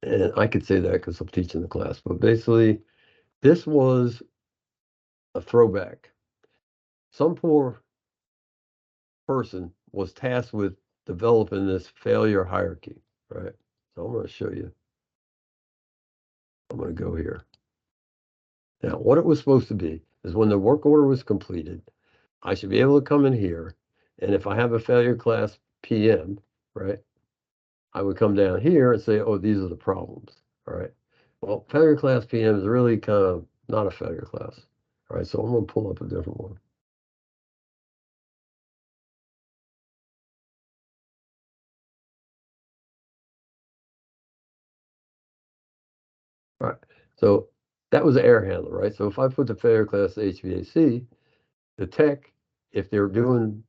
and I could say that because I'm teaching the class, but basically, this was a throwback. Some poor person was tasked with developing this failure hierarchy, right? So I'm going to show you. I'm going to go here. Now, what it was supposed to be is when the work order was completed, I should be able to come in here, and if I have a failure class PM, right, I would come down here and say, oh, these are the problems, all right? Well, failure class PM is really kind of not a failure class, all right? So I'm going to pull up a different one. All right, so that was an air handler, right? So if I put the failure class HVAC, the tech, if they're doing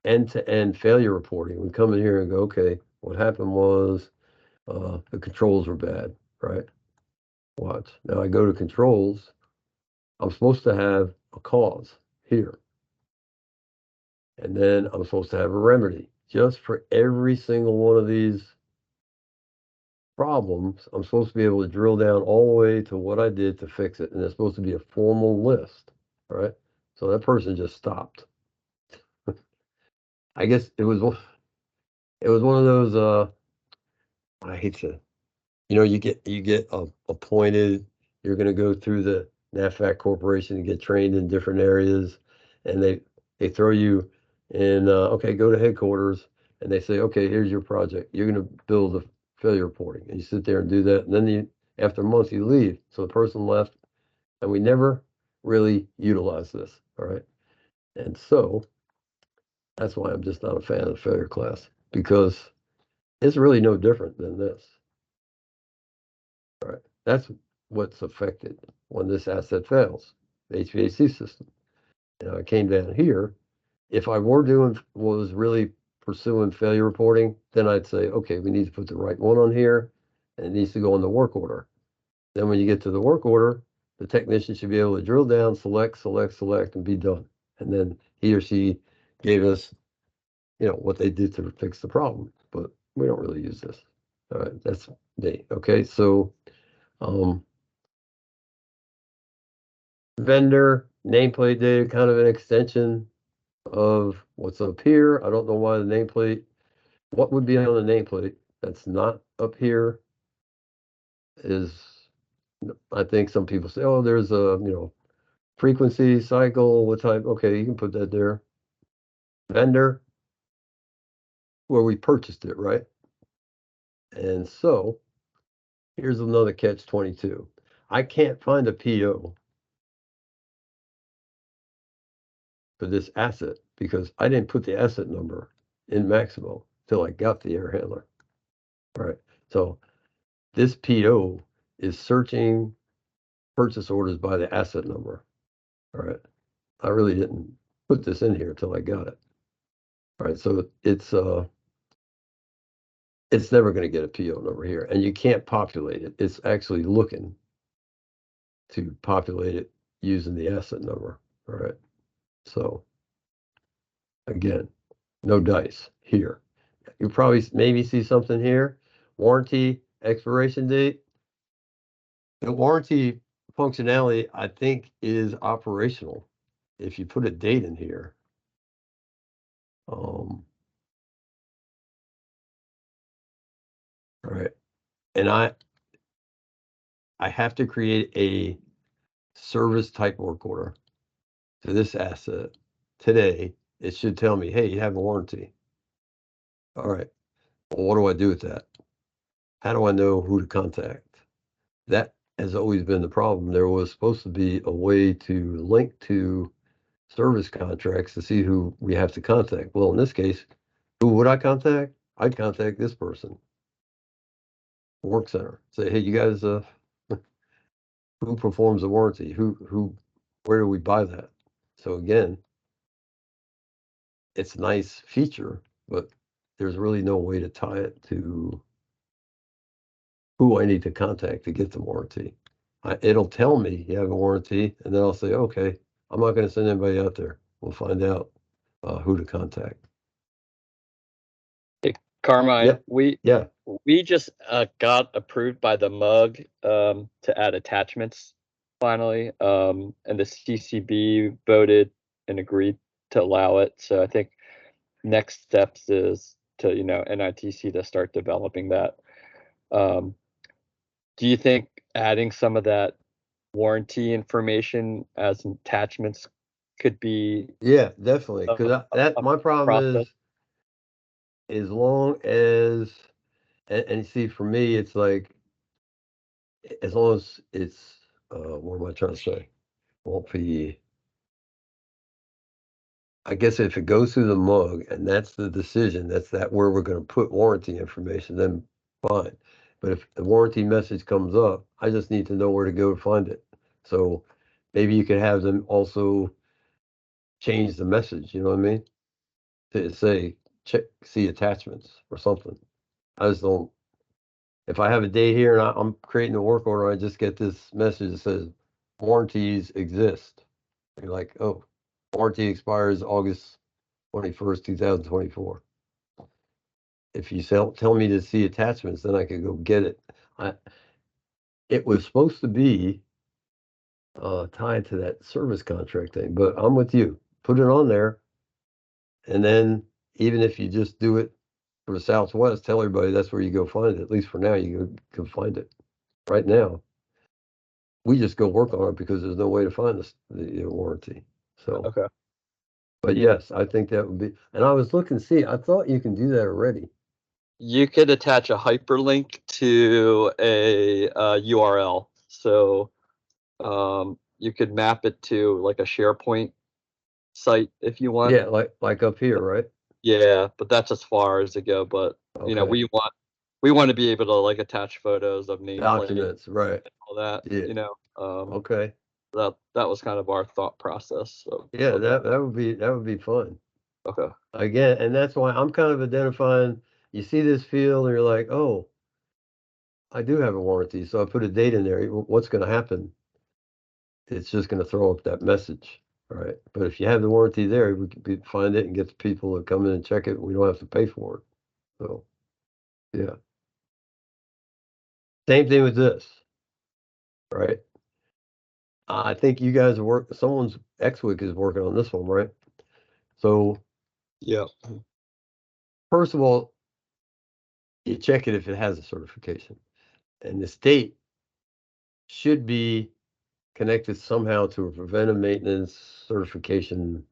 end-to-end failure reporting, we come in here and go, okay, what happened was the controls were bad, right? Watch. Now I go to controls. I'm supposed to have a cause here. And then I'm supposed to have a remedy. Just for every single one of these problems, I'm supposed to be able to drill down all the way to what I did to fix it. And it's supposed to be a formal list, right? So that person just stopped. I guess it was one of those, I hate to, you get appointed, you're going to go through the NAVFAC Corporation and get trained in different areas, and they throw you in, okay, go to headquarters, and they say, okay, here's your project. You're going to build a failure reporting, and you sit there and do that, and then after a month you leave. So the person left, and we never really utilize this, all right? And so that's why I'm just not a fan of the failure class, because it's really no different than this. All right, that's what's affected when this asset fails, the HVAC system. I came down here. If I was really pursuing failure reporting, then I'd say, okay, we need to put the right one on here, and it needs to go on the work order. Then when you get to the work order, the technician should be able to drill down, select, and be done. And then he or she gave us, what they did to fix the problem. But we don't really use this. All right, that's me. Okay, so vendor nameplate data, kind of an extension of what's up here. I don't know why the nameplate, what would be on the nameplate that's not up here is, I think some people say, oh, there's a, frequency cycle, what type, okay, you can put that there. Vendor, where we purchased it, right? And so here's another catch 22. I can't find a PO for this asset because I didn't put the asset number in Maximo till I got the air handler. All right. So this PO is searching purchase orders by the asset number. All right. I really didn't put this in here till I got it. All right. So it's never going to get a PO number here, and you can't populate it. It's actually looking to populate it using the asset number. All right. So again, no dice here. You probably maybe see something here. Warranty expiration date. The warranty functionality, I think, is operational. If you put a date in here. All right. And I have to create a service type work order to this asset today. It should tell me, hey, you have a warranty. All right. Well, what do I do with that? How do I know who to contact? That has always been the problem. There was supposed to be a way to link to service contracts to see who we have to contact. Well, in this case, who would I contact? I'd contact this person. Work center. Say, hey, you guys, who performs the warranty? Where do we buy that? So again, it's a nice feature, but there's really no way to tie it to who I need to contact to get the warranty. It'll tell me you have a warranty, and then I'll say, okay, I'm not going to send anybody out there. We'll find out who to contact. Carmine, Yep. we just got approved by the MUG to add attachments finally, and the CCB voted and agreed to allow it. So I think next steps is to NITC to start developing that. Do you think adding some of that warranty information as attachments could be? Yeah, definitely. Because my problem process? is as long as and see, for me, it's like as long as it's what am I trying to say? Won't be. I guess if it goes through the MUG and that's the decision, that's where we're going to put warranty information, then fine. But if the warranty message comes up, I just need to know where to go to find it. So maybe you could have them also change the message, you know what I mean? To say, check, see attachments or something. I just don't, if I have a date here and I'm creating a work order, I just get this message that says warranties exist. You're like, oh, warranty expires August 21st, 2024. If you tell me to see attachments, then I could go get it. It was supposed to be tied to that service contract thing, but I'm with you. Put it on there, and then even if you just do it for Southwest, tell everybody that's where you go find it. At least for now, you can find it. Right now, we just go work on it because there's no way to find the warranty. So Okay. But yes, I think that would be. And I was looking, I thought you can do that already. You could attach a hyperlink to a URL. So you could map it to like a SharePoint site if you want. Yeah, like up here, right? Yeah, but that's as far as it go. But Okay. we want to be able to like attach photos of nameplate, Documents, right? all that. Yeah. Okay. That was kind of our thought process. Yeah, that would be fun. Okay. Again, and that's why I'm kind of identifying. You see this field, and you're like, oh, I do have a warranty, so I put a date in there. What's going to happen? It's just going to throw up that message, right? But if you have the warranty there, we can find it and get the people to come in and check it. We don't have to pay for it. So, yeah. Same thing with this, right? I think you guys someone's Exwick is working on this one, right? So, yeah. First of all, you check it if it has a certification, and the state should be connected somehow to a preventive maintenance certification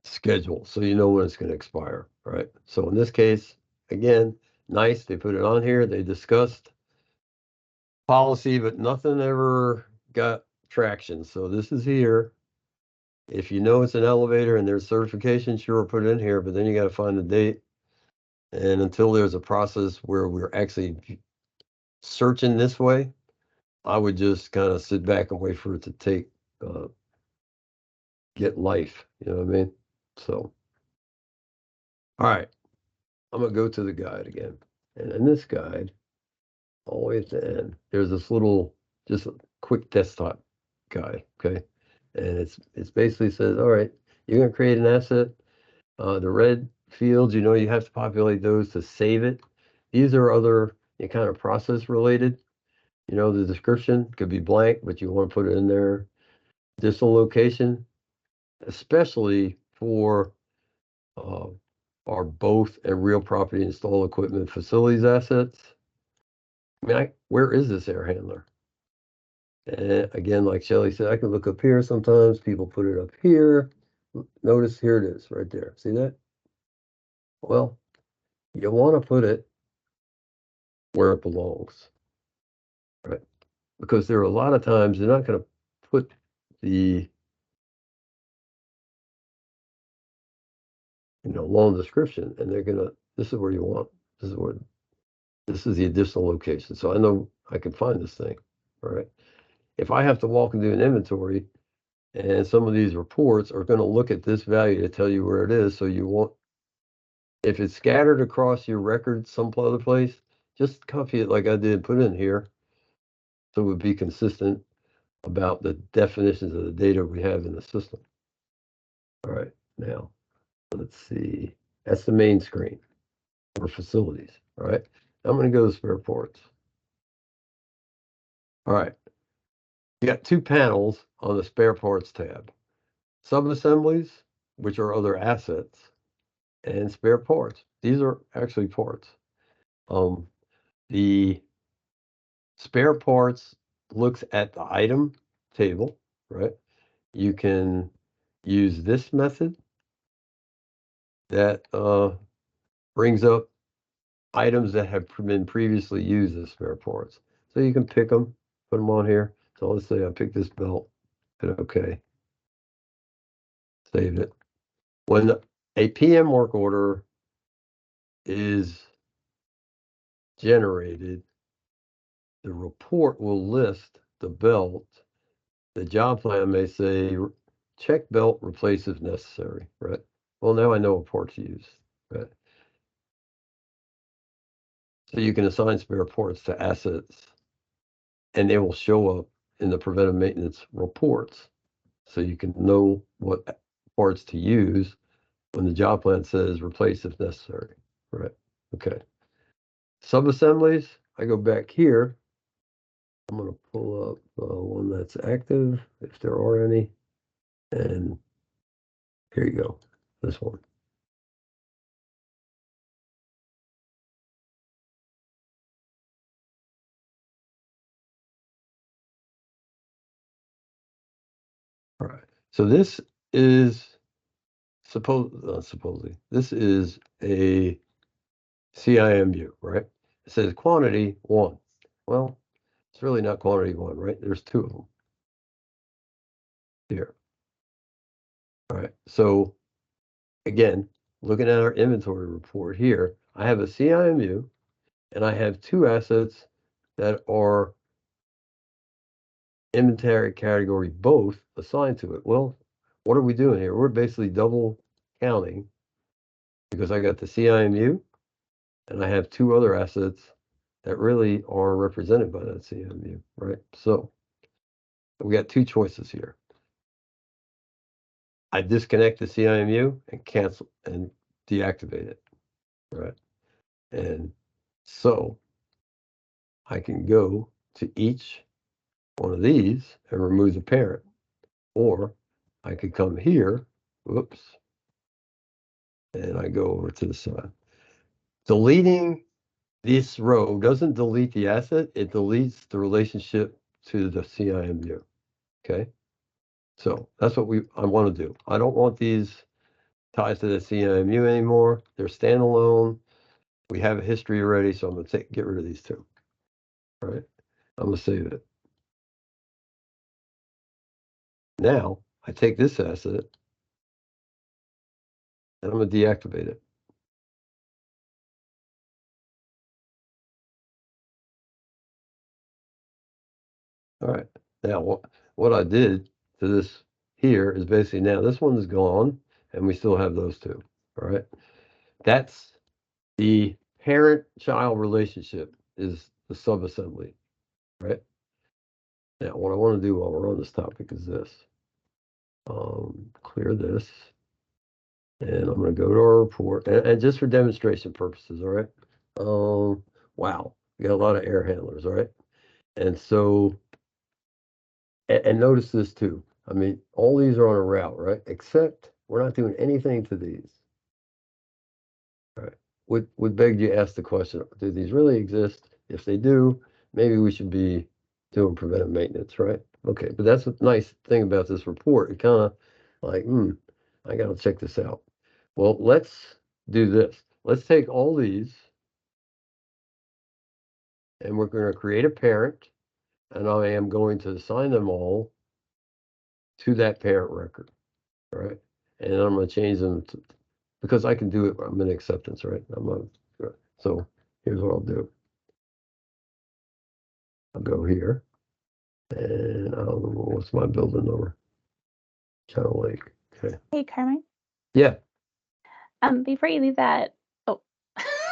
schedule, so you know when it's going to expire, right? So in this case, again, nice, they put it on here, they discussed policy, but nothing ever got traction. So this is here, If you know it's an elevator and there's certification, sure, put it in here, but then you got to find the date. And until there's a process where we're actually searching this way, I would just kind of sit back and wait for it to get life. You know what I mean? So, all right, I'm gonna go to the guide again. And in this guide, all the way at the end, there's this little, just a quick desktop guide, okay? And it's basically says, all right, you're gonna create an asset. The red fields, you have to populate those to save it. These are other kind of process related. The description could be blank, but you want to put it in there. Distal location, especially for our both and real property install equipment facilities assets. I mean, where is this air handler? And again, like Shelly said, I can look up here sometimes. People put it up here. Notice here it is right there. See that? Well, you want to put it where it belongs, right? Because there are a lot of times they're not going to put the long description, and they're going to, this is where you want, this is the additional location. So I know I can find this thing, all right? If I have to walk and do an inventory, and some of these reports are going to look at this value to tell you where it is, so you want, if it's scattered across your record some other place, just copy it like I did, put it in here, so it would be consistent about the definitions of the data we have in the system. All right, now, let's see. That's the main screen for facilities, all right? I'm going to go to spare parts. All right. You got two panels on the spare parts tab. Subassemblies, which are other assets, and spare parts. These are actually parts. The spare parts looks at the item table, right? You can use this method that brings up items that have been previously used as spare parts. So you can pick them, put them on here. So let's say I pick this belt, hit OK, save it. When a PM work order is generated, the report will list the belt. The job plan may say, check belt, replace if necessary, right? Well, now I know what part to use, right? So you can assign spare parts to assets, and they will show up in the preventive maintenance reports. So you can know what parts to use when the job plan says replace if necessary, right? Okay. Subassemblies, I go back here. I'm going to pull up one that's active, if there are any. And here you go, this one. All right. So this is supposedly, this is a CIMU, right? It says quantity 1. Well, it's really not quantity 1, right? There's 2 of them here. All right. So again, looking at our inventory report here, I have a CIMU and I have 2 assets that are inventory category both assigned to it. Well, what are we doing here? We're basically double counting because I got the CIMU and I have 2 other assets that really are represented by that CIMU, right? So we got 2 choices here. I disconnect the CIMU and cancel and deactivate it, right? And so I can go to each one of these and remove the parent, or I could come here, whoops, and I go over to the side. Deleting this row doesn't delete the asset, it deletes the relationship to the CIMU, okay? So that's what I want to do. I don't want these tied to the CIMU anymore. They're standalone. We have a history already, so I'm going to get rid of these 2. All right, I'm going to save it. Now I take this asset and I'm gonna deactivate it. All right, now what I did to this here is basically now this one is gone and we still have those two, all right? That's the parent-child relationship is the subassembly, right? Now, what I want to do while we're on this topic is this. Clear this. And I'm going to go to our report, and just for demonstration purposes, all right? Wow, we got a lot of air handlers, all right? And so, and notice this too. I mean, all these are on a route, right? Except we're not doing anything to these. All right. Would beg you to ask the question, do these really exist? If they do, maybe we should be doing preventive maintenance, right? Okay, but that's a nice thing about this report. It kind of like, I got to check this out. Well, let's do this. Let's take all these and we're going to create a parent, and I am going to assign them all to that parent record, all right? And I'm going to change them to, because I can do it. I'm in acceptance, right? So here's what I'll do. I'll go here, and what's my building number? Channel Lake. Okay. Hey, Carmine. Yeah. Before you leave that, oh.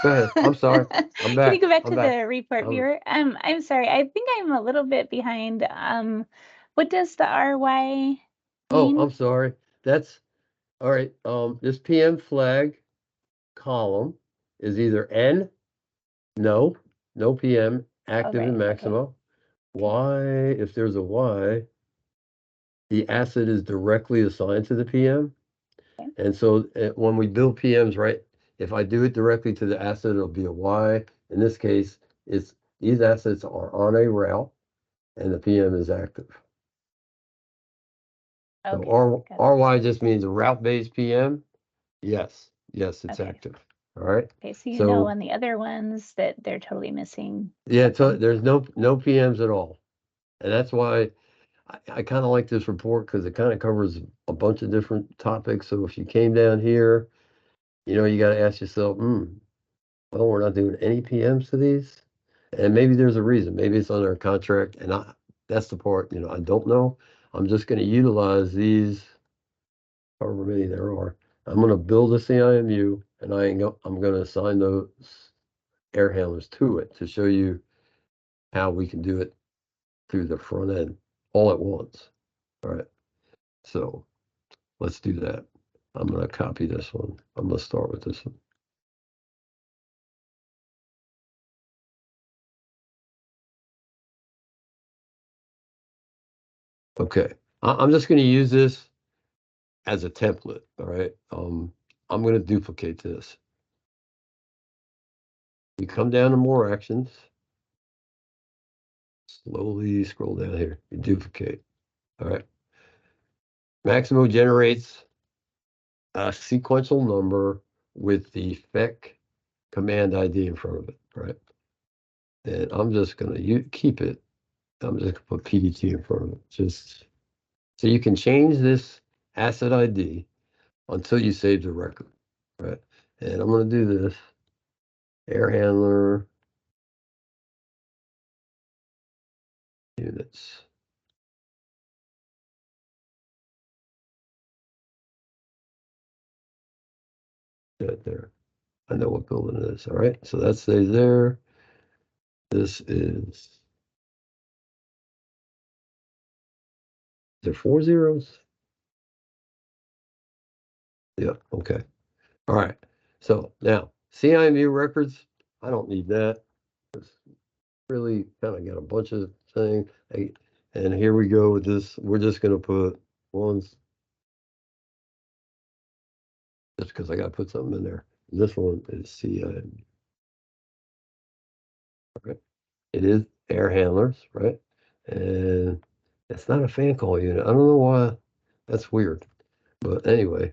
Go ahead. I'm sorry. I'm back. Can you go back I'm to back. the report viewer? I'm sorry. I think I'm a little bit behind. What does the RY mean? Oh, I'm sorry. That's all right. This PM flag column is either N, no PM, active right, and okay. maximo. Y, if there's a Y, the asset is directly assigned to the PM. Okay. And so when we build PMs, right, if I do it directly to the asset, it'll be a Y. In this case, these assets are on a route and the PM is active. Okay, So got it. RY just means a route-based PM. Yes, it's Okay. active. All right. Okay, so you know on the other ones that they're totally missing. Yeah, so there's no PMs at all. And that's why I kind of like this report, because it kind of covers a bunch of different topics. So if you came down here, you got to ask yourself, well, we're not doing any PMs to these. And maybe there's a reason. Maybe it's under a contract. And that's the part, I don't know. I'm just going to utilize these, however many there are. I'm going to build a CIMU, and I'm going to assign those air handlers to it to show you how we can do it through the front end all at once. All right. So let's do that. I'm going to copy this one. I'm going to start with this one. Okay. I'm just going to use this as a template. All right. I'm going to duplicate this. You come down to more actions. Slowly scroll down here. You duplicate. All right. Maximo generates a sequential number with the FEC command ID in front of it, right? And I'm just going to keep it. I'm just going to put PDT in front of it, just so you can change this asset ID until you save the record, right? And I'm going to do this. Air handler units. Right there. I know what building it is. All right. So that stays there. This is there 4 zeros? Yeah. Okay. All right. So now CIMU records, I don't need that. It's really kind of got a bunch of things. And here we go with this. We're just going to put ones just because I got to put something in there. And this one is CIMU. Okay. It is air handlers, right? And it's not a fan call unit. I don't know why. That's weird. But anyway,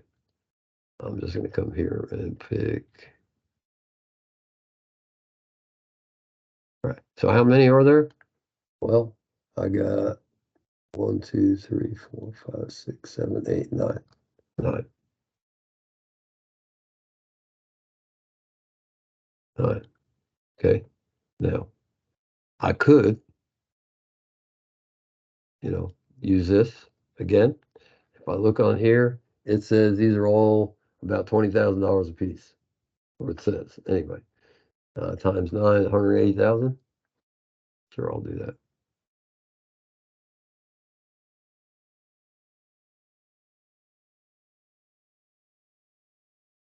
I'm just going to come here and pick. All right. So how many are there? Well, I got 1, 2, 3, 4, 5, 6, 7, 8, 9. 9. 9. Okay. Now, I could, use this again. If I look on here, it says these are all about $20,000 a piece, or it says anyway. Times 9, 180,000. Sure, I'll do that.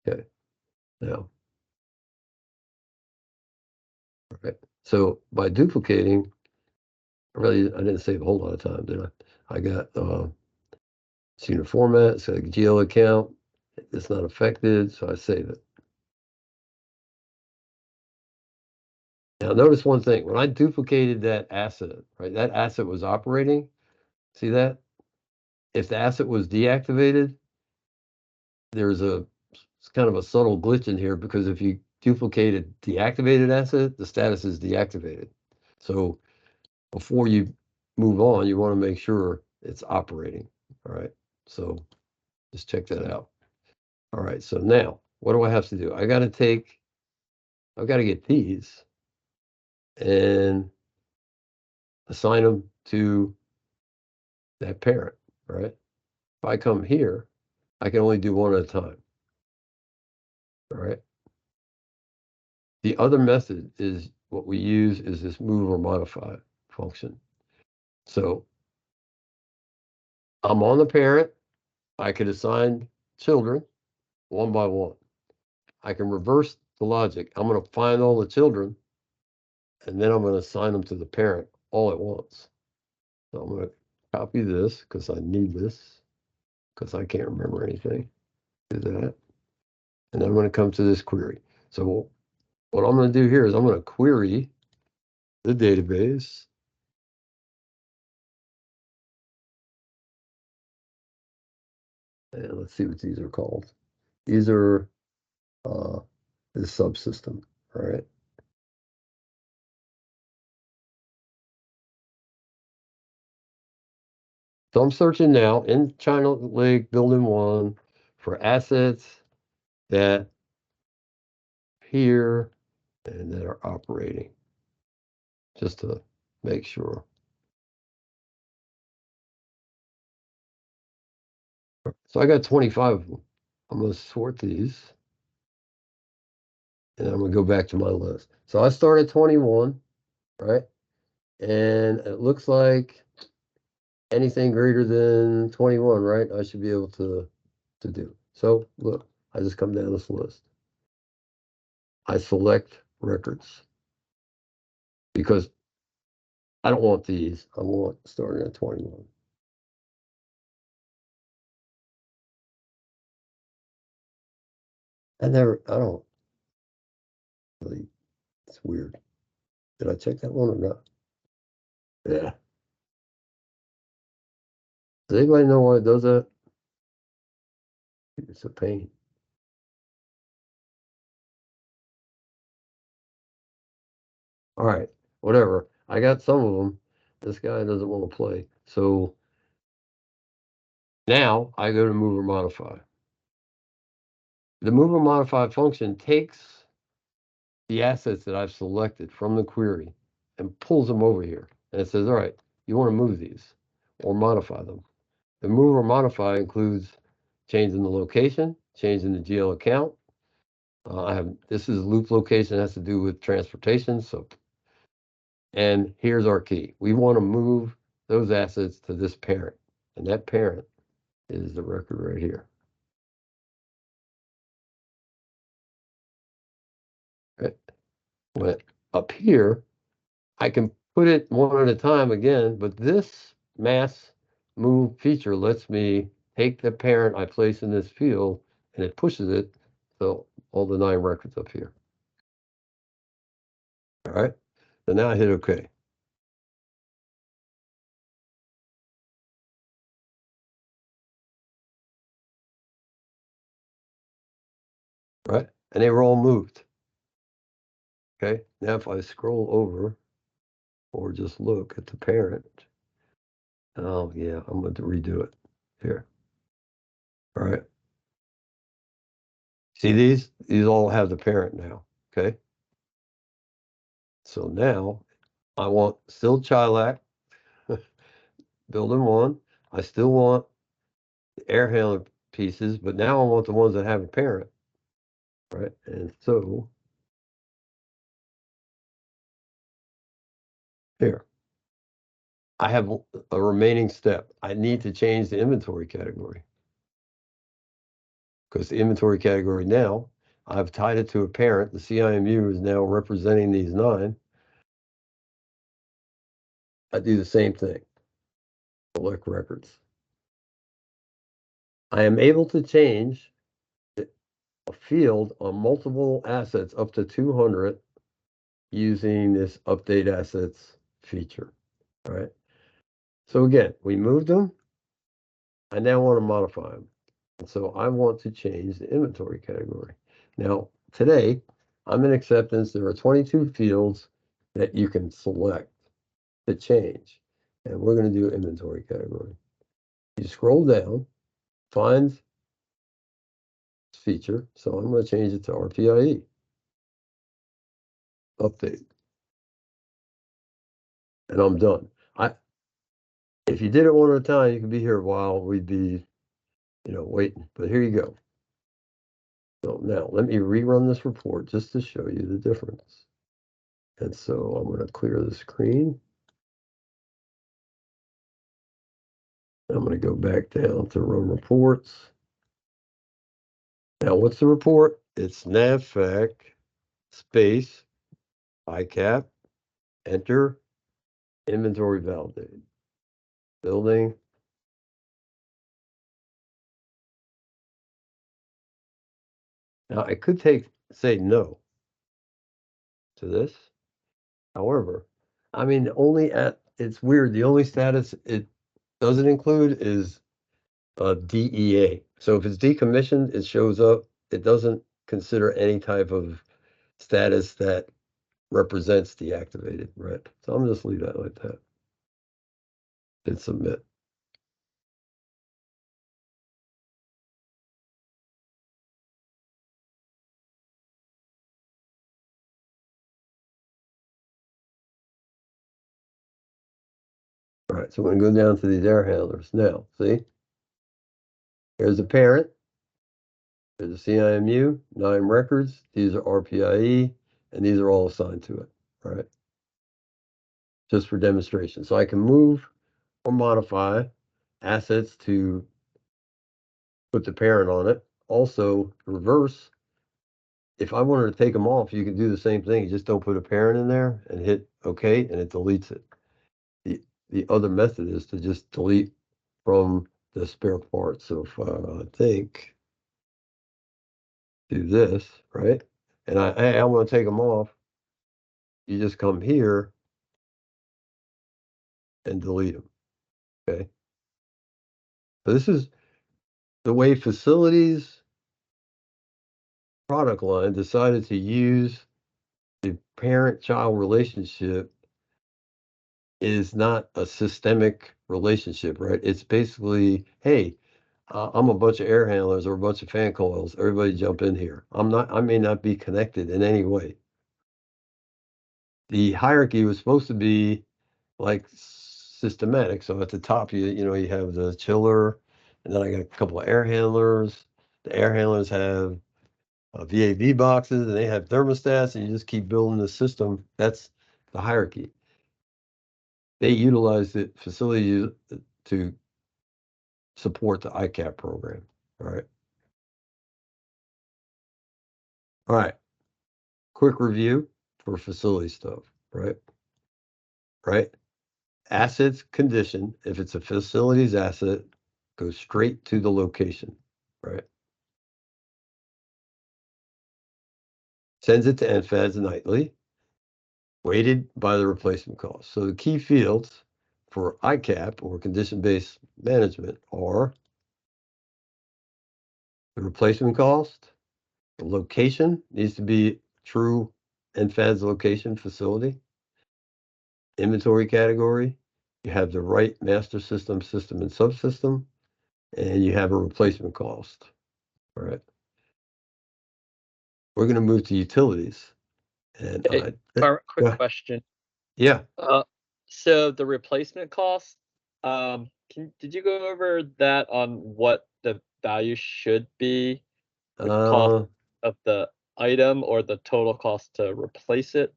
Okay. Now, okay. So by duplicating, I didn't save a whole lot of time, did I? I got senior format, so GL account. It's not affected, so I save it. Now notice one thing, when I duplicated that asset, right, that asset was operating. See that? If the asset was deactivated, there's it's kind of a subtle glitch in here, because if you duplicate a deactivated asset, the status is deactivated. So before you move on, you want to make sure it's operating. All right. So just check that out. All right. So now what do I have to do? I've got to get these and assign them to that parent, right? If I come here, I can only do one at a time. All right. The other method is what we use is this move or modify function. So I'm on the parent. I could assign children one by one. I can reverse the logic. I'm going to find all the children, and then I'm going to assign them to the parent all at once. So I'm going to copy this because I need this, because I can't remember anything. Do that. And I'm going to come to this query. So what I'm going to do here is I'm going to query the database. And let's see what these are called. These are the subsystem, all right? So I'm searching now in China Lake Building 1 for assets that appear and that are operating, just to make sure. So I got 25 of them. I'm going to sort these, and I'm going to go back to my list. So I started 21, right? And it looks like anything greater than 21, right? I should be able to do. So look, I just come down this list. I select records because I don't want these. I want starting at 21. I don't really, it's weird. Did I check that one or not? Yeah. Does anybody know why it does that? It's a pain. All right, whatever. I got some of them. This guy doesn't want to play. So now I go to move or modify. The move or modify function takes the assets that I've selected from the query and pulls them over here. And it says, all right, you want to move these or modify them. The move or modify includes changing the location, changing the GL account. This is loop location, has to do with transportation. So, and here's our key. We want to move those assets to this parent, and that parent is the record right here. Okay. But up here, I can put it one at a time again, but this mass move feature lets me take the parent I place in this field and it pushes it to all the 9 records up here. All right. So now I hit OK. Right. And they were all moved. Okay. Now if I scroll over or just look at the parent, Oh, yeah, I'm going to redo it here. All right. See these? These all have the parent now, okay? So now I want still Chilac, building 1. I still want the air handler pieces, but now I want the ones that have a parent, right? And so here, I have a remaining step. I need to change the inventory category. Because the inventory category now, I've tied it to a parent. The CIMU is now representing these 9. I do the same thing. Select records. I am able to change a field on multiple assets up to 200 using this update assets feature. All right. So again, we moved them. I now want to modify them. And so I want to change the inventory category. Now, today, I'm in acceptance. There are 22 fields that you can select to change. And we're going to do inventory category. You scroll down, find feature. So I'm going to change it to RPIE. Update. And I'm done. If you did it one at a time, you could be here a while. We'd be, waiting. But here you go. So now let me rerun this report just to show you the difference. And so I'm going to clear the screen. I'm going to go back down to run reports. Now, what's the report? It's NAVFAC space ICAP, enter, inventory validated. Building. Now, I could say no to this. However, I mean, it's weird. The only status it doesn't include is DEA. So if it's decommissioned, it shows up. It doesn't consider any type of status that represents deactivated, right? So I'm just leave that like that. Hit submit. All right, so we're going to go down to these air handlers now. See, here's the parent. There's a CIMU, 9 records. These are RPIE, and these are all assigned to it. All right, just for demonstration. So I can move or modify assets to put the parent on it. Also, reverse. If I wanted to take them off, you can do the same thing. You just don't put a parent in there and hit OK, and it deletes it. The other method is to just delete from the spare parts. So if I do this, right, and I want to take them off, you just come here and delete them. Okay. So this is the way facilities product line decided to use the parent-child relationship. Is not a systemic relationship, right? It's basically, hey, I'm a bunch of air handlers or a bunch of fan coils. Everybody jump in here. I may not be connected in any way. The hierarchy was supposed to be like systematic. So at the top, you have the chiller, and then I got a couple of air handlers. The air handlers have VAV boxes, and they have thermostats, and you just keep building the system. That's the hierarchy. They utilize the facility to support the ICAP program. All right. All right. Quick review for facility stuff, right? Right. Assets condition, if it's a facilities asset, goes straight to the location, right? Sends it to NFADS nightly, weighted by the replacement cost. So the key fields for ICAP or condition-based management are the replacement cost, the location needs to be true NFADS location facility, inventory category, you have the right master system, system, and subsystem, and you have a replacement cost. All right. We're going to move to utilities. And Hey, go quick ahead. question. Yeah. So the replacement cost, did you go over that on what the value should be, the cost of the item or the total cost to replace it?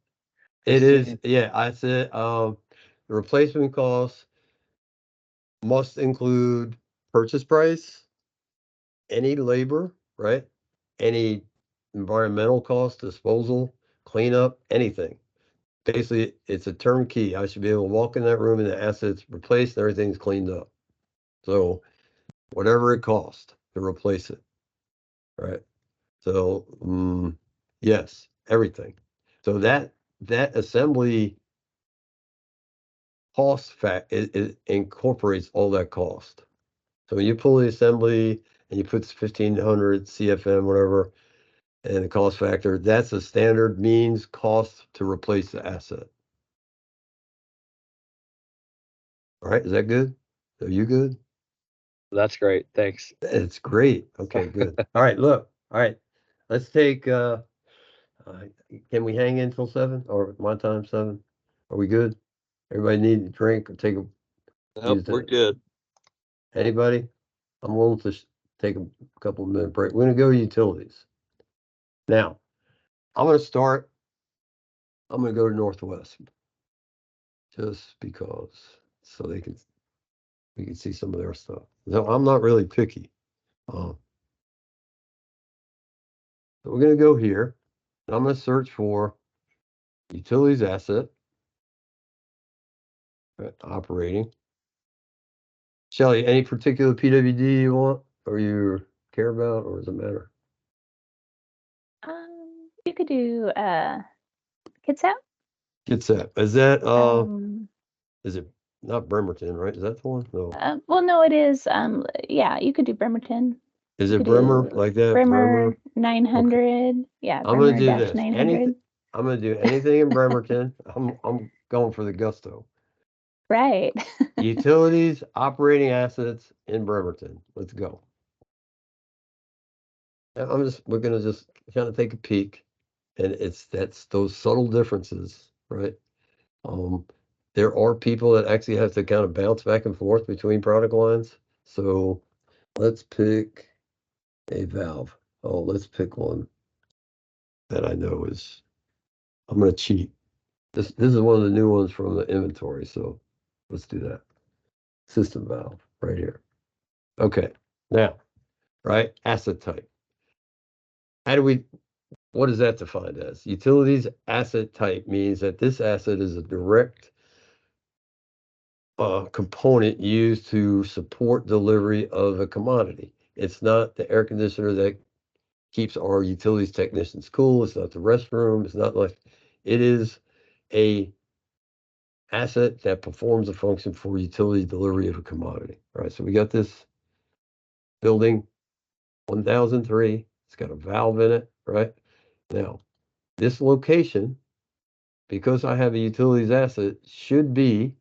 It is, yeah, I said, the replacement cost must include purchase price, any labor, right? Any environmental cost, disposal, cleanup, anything. Basically, it's a turnkey. I should be able to walk in that room and the asset's replaced and everything's cleaned up. So whatever it costs to replace it, right? So, yes, everything. So that assembly cost fact, it incorporates all that cost. So when you pull the assembly and you put 1500 CFM, whatever, and the cost factor, that's a standard means cost to replace the asset. All right, is that good? Are you good? That's great. Thanks. It's great. Okay, good. All right, look. All right, let's take, can we hang in till 7 or my time 7? Are we good? Everybody need a drink or take a, Nope, we're good. anybody? I'm willing to take a couple of minute break. We're gonna go to utilities. Now, I'm gonna go to Northwest. Just because, so we can see some of their stuff. No, I'm not really picky. So we're gonna go here. And I'm gonna search for utilities asset. Operating. Shelley, any particular PWD you want or you care about, or does it matter? You could do Kitsap. Kitsap. Is that Um, is it not Bremerton, right? Is that the one? No. well, no, it is. Yeah, you could do Bremerton. Is You it could Bremer do like that? Bremer 900. Yeah, I'm gonna Bremer do dash this. 900. I'm gonna do anything in Bremerton. I'm going for the gusto. Right. Utilities, operating assets in Bremerton. Let's go. We're gonna just kind of take a peek, and that's those subtle differences, right? There are people that actually have to kind of bounce back and forth between product lines. So let's pick a valve. Oh, let's pick one that I know is, I'm gonna cheat. This is one of the new ones from the inventory, so let's do that. System valve right here. Okay, now, right, asset type. What is that defined as? Utilities asset type means that this asset is a direct component used to support delivery of a commodity. It's not the air conditioner that keeps our utilities technicians cool. It's not the restroom. It's not like, it is a asset that performs a function for utility delivery of a commodity. All right, so we got this building 1003. It's got a valve in it, right? Now, this location, because I have a utilities asset, should be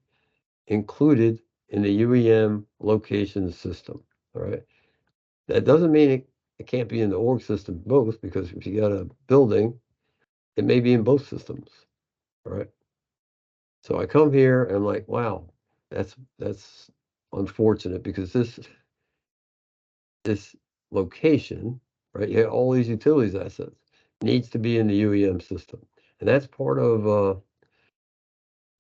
included in the UEM location system. All right. That doesn't mean it can't be in the org system both, because if you got a building, it may be in both systems. All right. So I come here and I'm like, wow, that's unfortunate, because this location, right? You have all these utilities assets, needs to be in the UEM system. And that's part of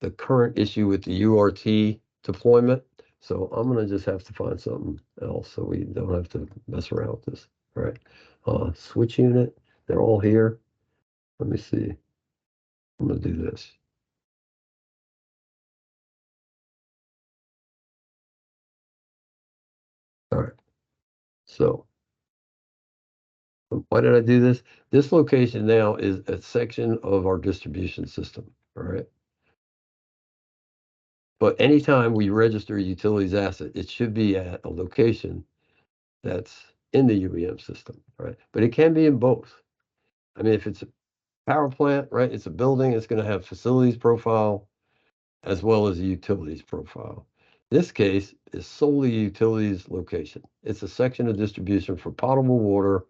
the current issue with the URT deployment. So I'm gonna just have to find something else so we don't have to mess around with this. All right. Switch unit, they're all here. Let me see. I'm gonna do this. All right. So why did I do this? This location now is a section of our distribution system. All right. But anytime we register a utilities asset, it should be at a location that's in the UEM system, right? But it can be in both. I mean, if it's a power plant, right, it's a building, it's going to have facilities profile, as well as a utilities profile. This case is solely utilities location. It's a section of distribution for potable water,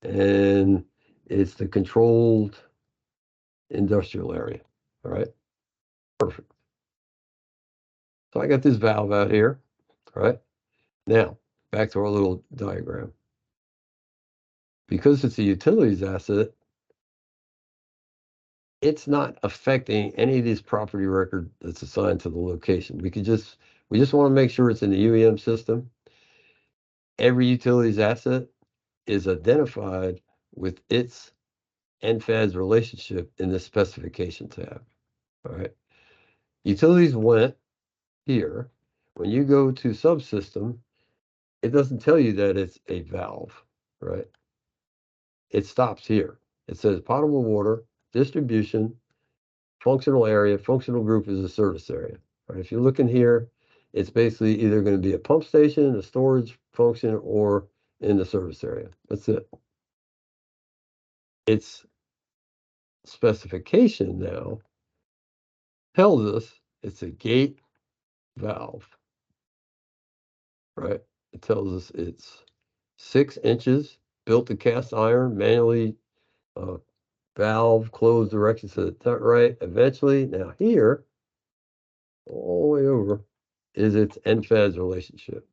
and it's the controlled industrial area. All right, perfect. So I got this valve out here. All right, now back to our little diagram. Because it's a utilities asset, it's not affecting any of this property record that's assigned to the location. We just want to make sure it's in the UEM system. Every utilities asset is identified with its NFADS relationship in the specification tab. All right. Utilities went here. When you go to subsystem, it doesn't tell you that it's a valve, right? It stops here. It says potable water, distribution, functional area, functional group is a service area. Right? If you look in here, it's basically either going to be a pump station, a storage function, or in the service area. That's it. Its specification now tells us it's a gate valve, right? It tells us it's 6 inches, built to cast iron, manually valve closed direction to the top right. Eventually, now here, all the way over, is its NFADS relationship.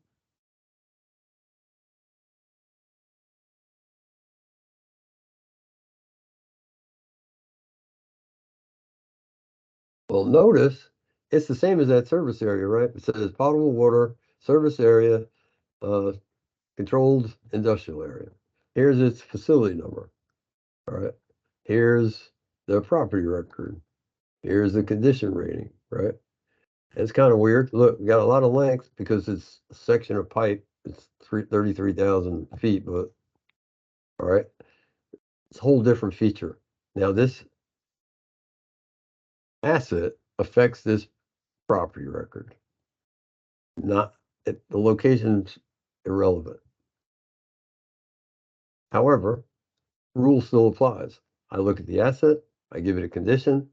Well, notice it's the same as that service area, right? It says potable water, service area, controlled industrial area. Here's its facility number. All right. Here's the property record. Here's the condition rating, right? It's kind of weird. Look, we got a lot of length because it's a section of pipe. It's 33,000 feet, but all right. It's a whole different feature. Now, this asset affects this property record. Not the location's irrelevant. However, rule still applies. I look at the asset, I give it a condition,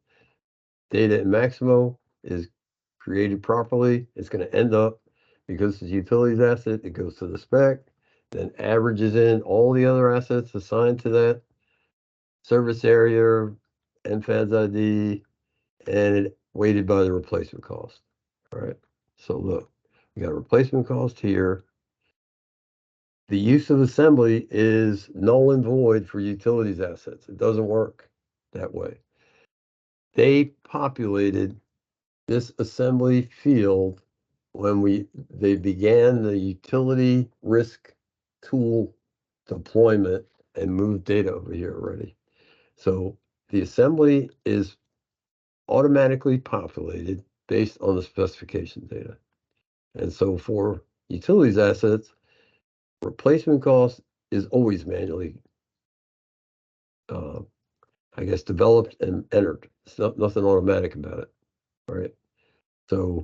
data in Maximo is created properly. It's going to end up, because it's a utilities asset, it goes to the spec, then averages in all the other assets assigned to that service area, NFADS ID, and it weighted by the replacement cost. All right. So look, we got a replacement cost here. The use of assembly is null and void for utilities assets. It doesn't work that way. They populated this assembly field when they began the utility risk tool deployment and moved data over here already. So the assembly is automatically populated based on the specification data. And so for utilities assets, replacement cost is always manually, I guess, developed and entered. It's nothing automatic about it, right? So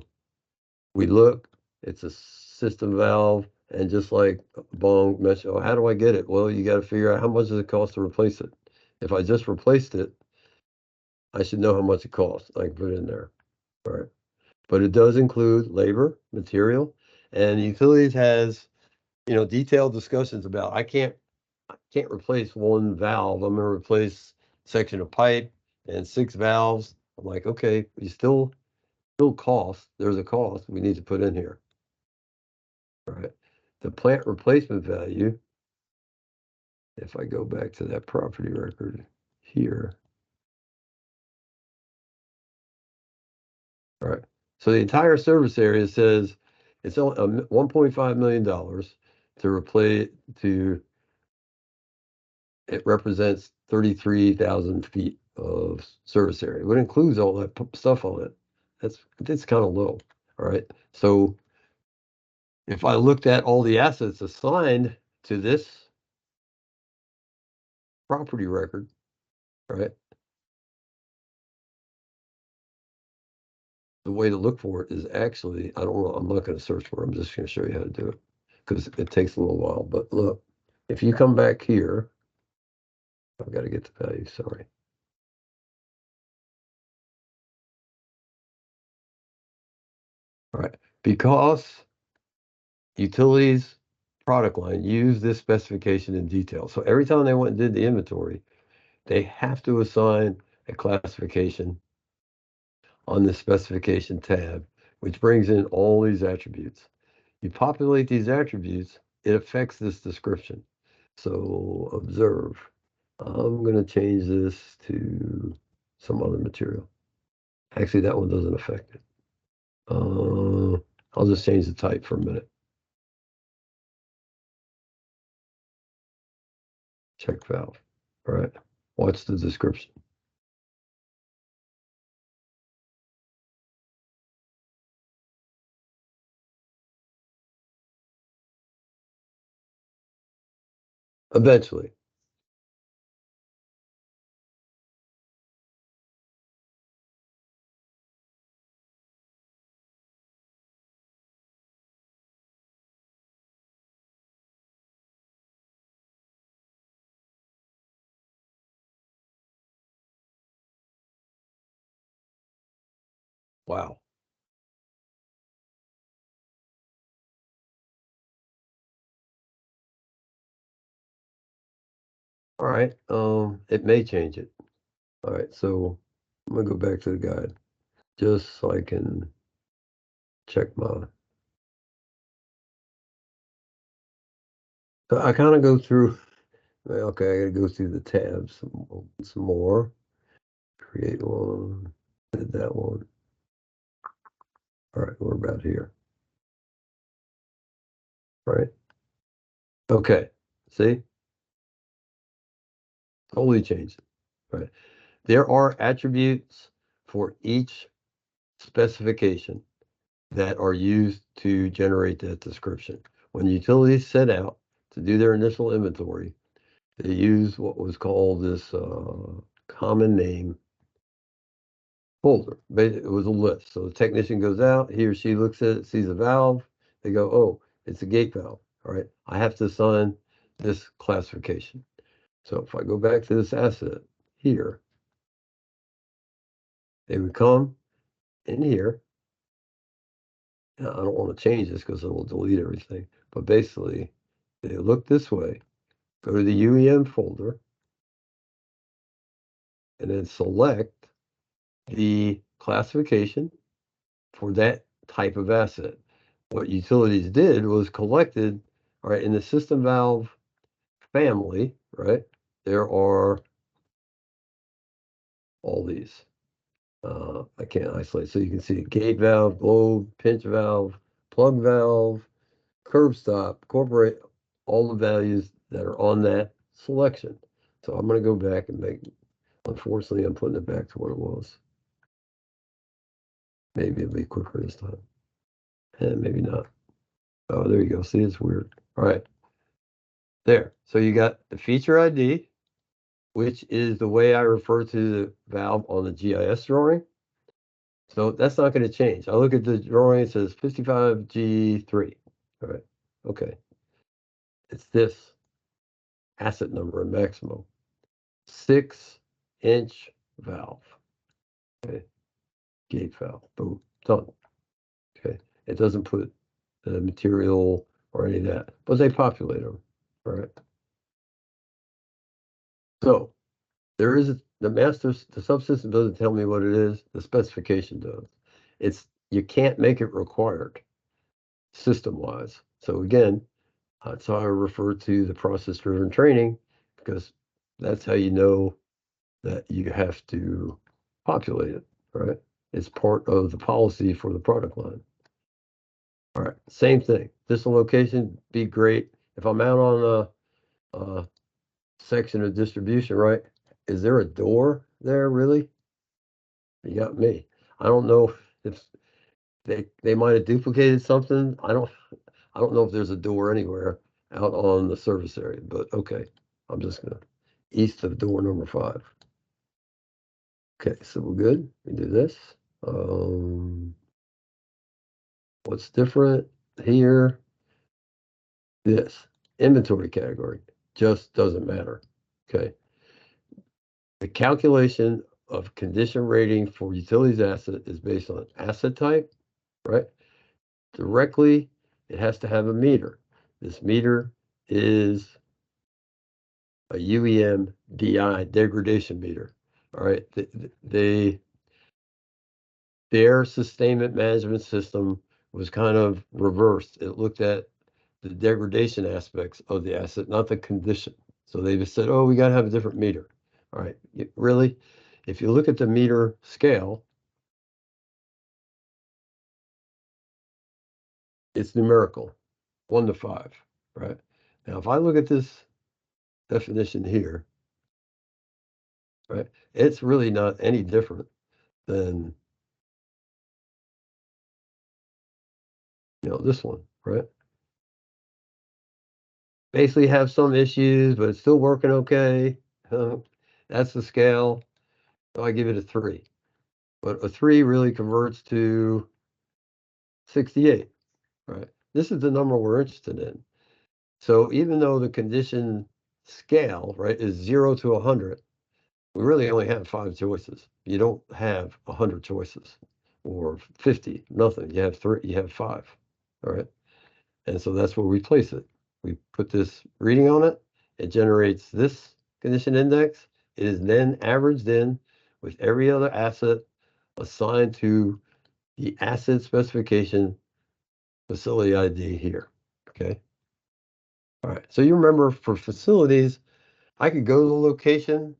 we look, it's a system valve, and just like Bong mentioned, oh, how do I get it? Well, you got to figure out how much does it cost to replace it. If I just replaced it, I should know how much it costs. I can put it in there, all right? But it does include labor, material, and utilities has, detailed discussions about I can't replace one valve. I'm going to replace section of pipe and 6 valves. I'm like, okay, you still cost. There's a cost we need to put in here. All right. The plant replacement value, if I go back to that property record here. All right. So the entire service area says it's only $1.5 million to replace it represents 33,000 feet of service area. It includes all that stuff on it. That's kind of low. All right. So if I looked at all the assets assigned to this property record, right, the way to look for it is actually, I don't know, I'm not going to search for it. I'm just going to show you how to do it because it takes a little while. But look, if you come back here, I've got to get the value, sorry. All right, because utilities product line use this specification in detail. So every time they went and did the inventory, they have to assign a classification on the specification tab, which brings in all these attributes. You populate these attributes, it affects this description. So observe. I'm going to change this to some other material. Actually, that one doesn't affect it. I'll just change the type for a minute. Check valve. All right. What's the description? Eventually. Wow. All right. It may change it. All right. So I'm gonna go back to the guide just so I can check my. So I kind of go through. Okay, I gotta go through the tabs some more. Create one. Did that one. All right, we're about here. Right. Okay. See? Totally changed it. Right. There are attributes for each specification that are used to generate that description. When utilities set out to do their initial inventory, they use what was called this common name folder. It was a list. So the technician goes out, he or she looks at it, sees a valve, they go, oh, it's a gate valve. All right, I have to assign this classification. So if I go back to this asset here, they would come in here. Now, I don't want to change this because it will delete everything. But basically, they look this way, go to the UEM folder, and then select the classification for that type of asset. What utilities did was collected, all right, in the system valve family, right? There are all these. I can't isolate. So you can see gate valve, globe, pinch valve, plug valve, curb stop, incorporate all the values that are on that selection. So I'm going to go back and make, unfortunately, I'm putting it back to what it was. Maybe it'll be quicker this time. And maybe not. Oh, there you go. See, it's weird. All right. There. So you got the feature ID, which is the way I refer to the valve on the GIS drawing. So that's not going to change. I look at the drawing, it says 55G3. All right. Okay. It's this asset number in Maximo. 6-inch valve. Okay. Gate valve. Boom. Done. Okay. It doesn't put the material or any of that, but they populate them. All right. So there is the subsystem doesn't tell me what it is. The specification does. You can't make it required system wise. So again, that's how I refer to the process driven training, because that's how you know that you have to populate it, right? It's part of the policy for the product line. All right, same thing. This location be great. If I'm out on a section of distribution, right? Is there a door there really? You got me. I don't know if they might have duplicated something. I don't know if there's a door anywhere out on the service area, but okay. I'm just gonna east of door number 5. Okay, so we're good. We do this. What's different here? This inventory category just doesn't matter. Okay. The calculation of condition rating for utilities asset is based on asset type, right? directly, it has to have a meter. This meter is a UEM DI, degradation meter. All right, their sustainment management system was kind of reversed. It looked at the degradation aspects of the asset, not the condition. So they just said, oh, we got to have a different meter. All right, really, if you look at the meter scale, it's numerical, 1 to 5, right? Now, if I look at this definition here, right, it's really not any different than, this one, right? Basically have some issues, but it's still working okay. That's the scale. So I give it a 3. But a 3 really converts to 68, right? This is the number we're interested in. So even though the condition scale, right, is 0 to 100, we really only have 5 choices. You don't have 100 choices or 50, nothing. You have 3, you have 5, all right? And so that's where we place it. We put this reading on it. It generates this condition index. It is then averaged in with every other asset assigned to the asset specification facility ID here, okay? All right, so you remember for facilities, I could go to the location,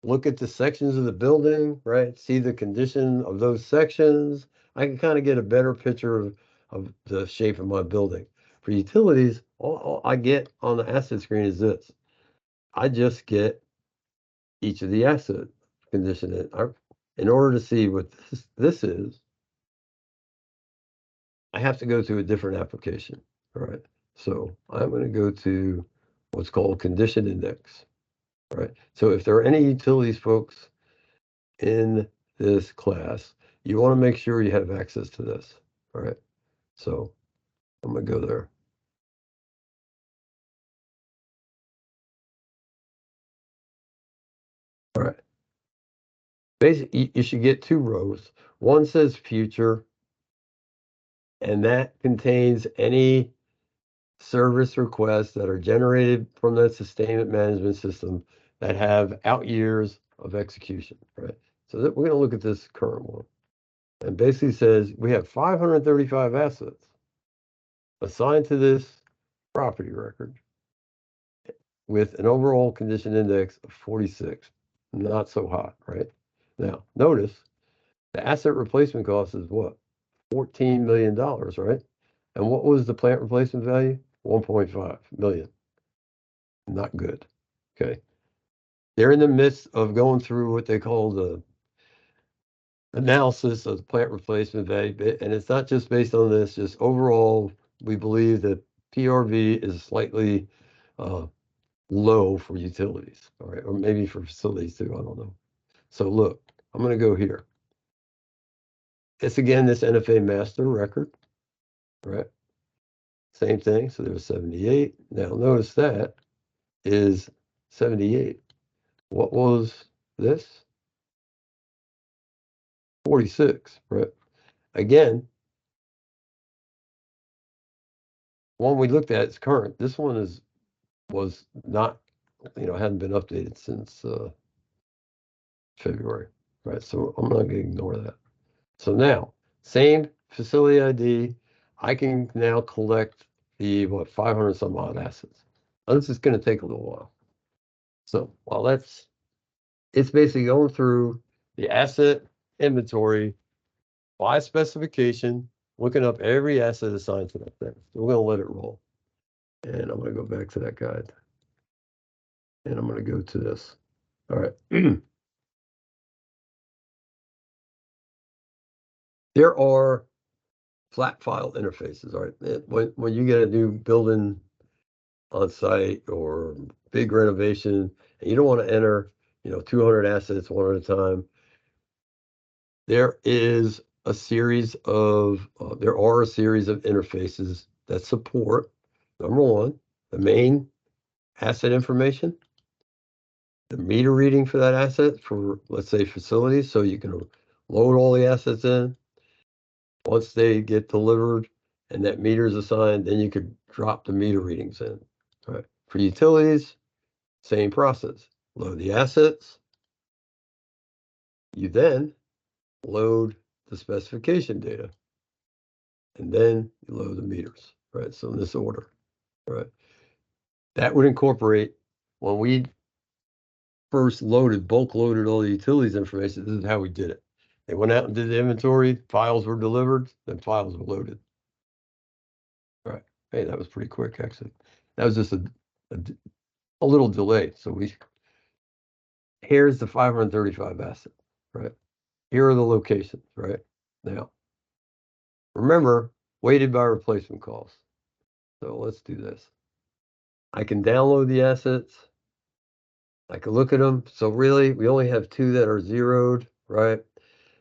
look at the sections of the building, right? See the condition of those sections. I can kind of get a better picture of the shape of my building. For utilities, all I get on the asset screen is this. I just get each of the asset condition. In order to see what this is, I have to go to a different application, all right? So I'm going to go to what's called condition index, all right? So if there are any utilities folks in this class, you want to make sure you have access to this, all right? So I'm going to go there. All right. Basically, you should get 2 rows. One says future, and that contains any service requests that are generated from that sustainment management system that have out years of execution, right? So we're going to look at this current one. And basically says we have 535 assets assigned to this property record with an overall condition index of 46. Not so hot, right? Now, notice the asset replacement cost is what? $14 million, right? And what was the plant replacement value? 1.5 million. Not good. Okay. They're in the midst of going through what they call the analysis of the plant replacement value. And it's not just based on this, just overall, we believe that PRV is slightly low for utilities, all right, or maybe for facilities too, I don't know. So look, I'm going to go here. It's again this NFA master record, right? Same thing. So there's 78. Now notice that is 78. What was this? 46, right? Again, one we looked at is current. This one was not, hadn't been updated since February, right? So I'm not going to ignore that. So now, same facility ID, I can now collect the 500 some odd assets. Now, this is going to take a little while. So while it's basically going through the asset inventory by specification, looking up every asset assigned to that thing. So we're going to let it roll. And I'm going to go back to that guide. And I'm going to go to this. All right. There are flat file interfaces. All right. When you get a new building on site or big renovation, and you don't want to enter, 200 assets one at a time, there is a series of interfaces that support, number one, the main asset information, the meter reading for that asset for, let's say, facilities, so you can load all the assets in, Once they get delivered and that meter is assigned, then you could drop the meter readings in. Right. For utilities, same process. Load the assets. You then load the specification data. And then you load the meters, right? So in this order, right? That would incorporate, when we first bulk loaded all the utilities information, this is how we did it. They went out and did the inventory, files were delivered, then files were loaded. Right. Hey, that was pretty quick, actually. That was just a little delay. So here's the 535 asset, right? Here are the locations, right? Now, remember, weighted by replacement cost. So let's do this. I can download the assets. I can look at them. So really, we only have 2 that are zeroed, right?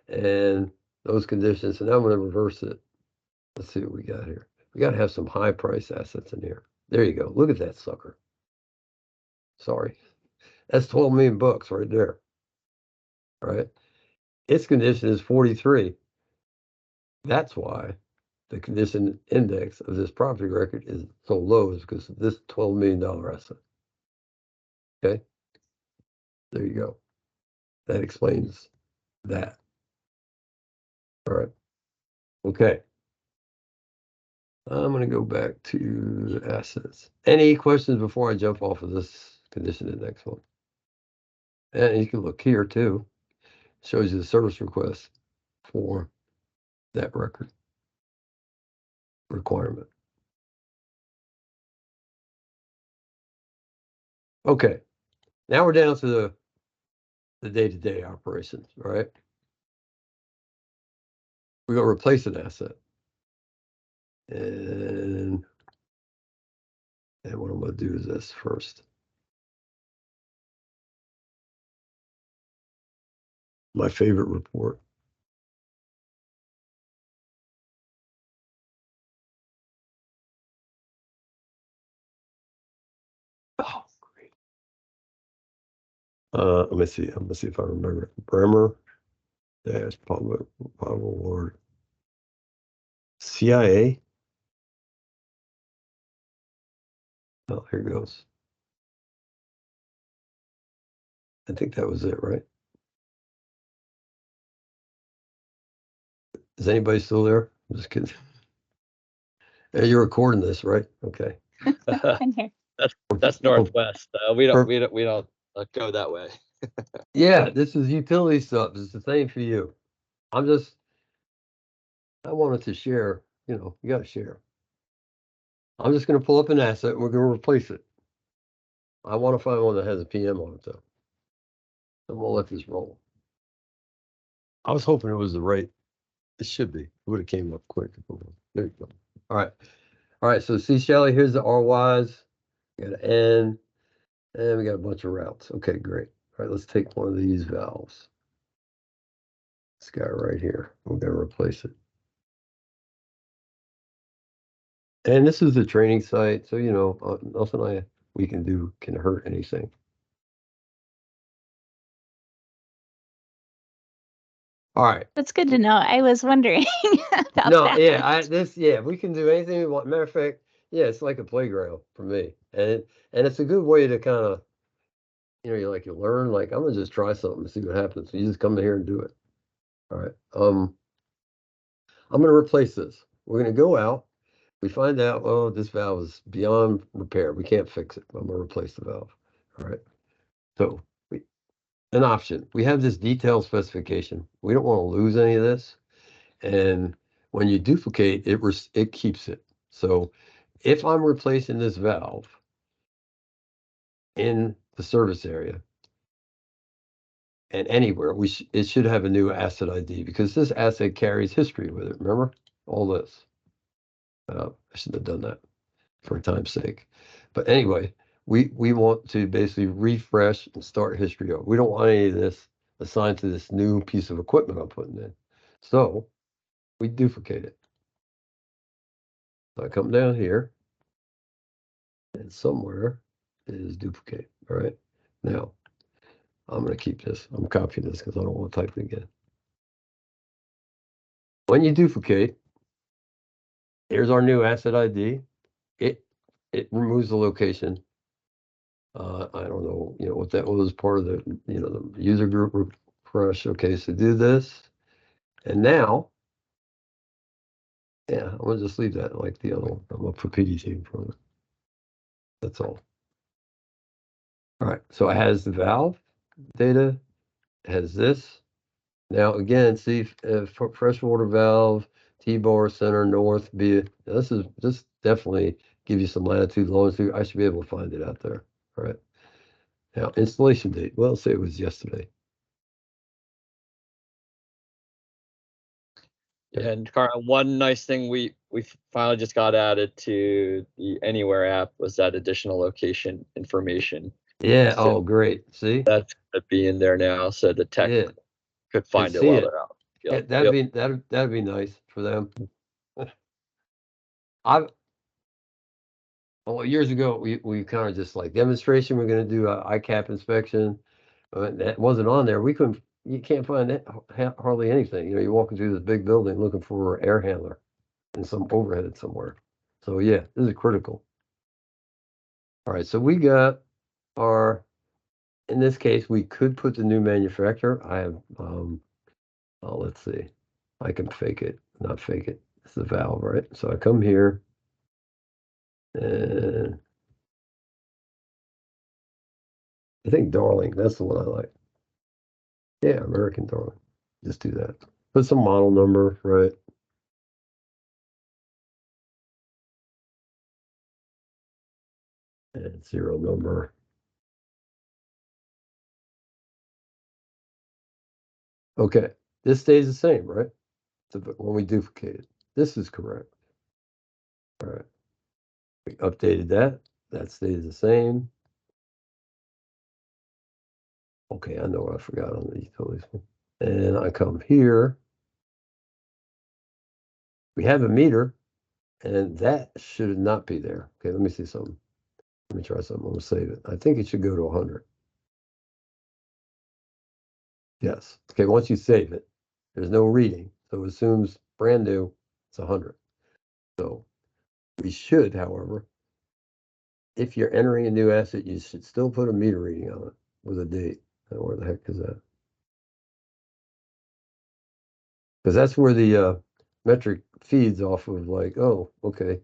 And those conditions. So now I'm going to reverse it. Let's see what we got here. We got to have some high price assets in here. There you go. Look at that sucker. Sorry. That's 12 million bucks right there. All right. Its condition is 43. That's why the condition index of this property record is so low, is because of this $12 million asset. Okay. There you go. That explains that. All right. Okay. I'm going to go back to assets. Any questions before I jump off of this condition index one? And you can look here too. Shows you the service request for that record requirement. Okay. Now we're down to the day-to-day operations, all right? We're going to replace an asset. And what I'm going to do is this first. My favorite report. Oh, great. Let me see. I'm going to see if I remember. Bremer dash public award. CIA. Oh, here goes. I think that was it, right? Is anybody still there? I'm just kidding. You're recording this, right? Okay. I'm here. That's Northwest. We don't go that way. Yeah, this is utility stuff. It's the same for you. I wanted to share, you got to share. I'm just going to pull up an asset and we're going to replace it. I want to find one that has a PM on it, though. And we'll let this roll. I was hoping it was the right. It should be. It would have came up quick. There you go. All right. All right. So see, Shelly, here's the RYs. We got an N. And we got a bunch of routes. Okay, great. All right, let's take one of these valves. This guy right here. We're going to replace it. And this is the training site, so nothing we can do can hurt anything. All right. That's good to know. I was wondering about No, that. yeah, we can do anything we want. Matter of fact, yeah, it's like a playground for me, and it's a good way to kind of, you learn. Like, I'm gonna just try something and see what happens. So you just come in here and do it. All right. I'm gonna replace this. We're gonna go out. We find out, oh, this valve is beyond repair. We can't fix it. I'm gonna replace the valve. All right. So an option. We have this detailed specification. We don't want to lose any of this. And when you duplicate, it keeps it. So if I'm replacing this valve in the service area and anywhere, it should have a new asset ID, because this asset carries history with it. Remember all this? I shouldn't have done that for time's sake. But anyway, we want to basically refresh and start history over. We don't want any of this assigned to this new piece of equipment I'm putting in. So we duplicate it. So I come down here, and somewhere is duplicate. All right. Now I'm going to keep this. I'm copying this because I don't want to type it again. When you duplicate, here's our new asset ID. It removes the location. I don't know, what that was, part of the, the user group refresh. Okay, so do this. And now, yeah, I'm gonna just leave that like the other one. I'm gonna put PDT in front of it. That's all. All right, so it has the valve data, it has this. Now again, see freshwater valve, T-bar center north. This definitely give you some latitude, longitude. I should be able to find it out there. All right. Now installation date. Well, say it was yesterday. Yeah. And Carl, one nice thing we finally just got added to the Anywhere app was that additional location information. Yeah. So Oh, great. See. that's gonna be in there now, so the tech Yeah. could find it see while it. they're out. Yep, That'd be nice for them. Years ago we kind of just like demonstration. We're going to do a ICAP inspection. That wasn't on there. You can't find it, hardly anything. You're walking through this big building looking for an air handler and some overhead somewhere. So yeah, this is critical. All right, so we got in this case, we could put the new manufacturer. I have, let's see. I can fake it, not fake it. It's the valve, right? So I come here and I think Darling, that's the one I like. Yeah, American Darling. Just do that. Put some model number, right? And serial number. Okay, this stays the same, right? When we duplicate it. This is correct. All right. We updated that. That stays the same. Okay, I know what I forgot on the utilities one. And I come here. We have a meter, and that should not be there. Okay, let me see something. Let me try something. I'm gonna save it. I think it should go to 100. Yes. Okay, once you save it, there's no reading. So it assumes brand new, it's 100. So we should, however, if you're entering a new asset, you should still put a meter reading on it with a date. Where the heck is that? Because that's where the metric feeds off of, like, oh, okay.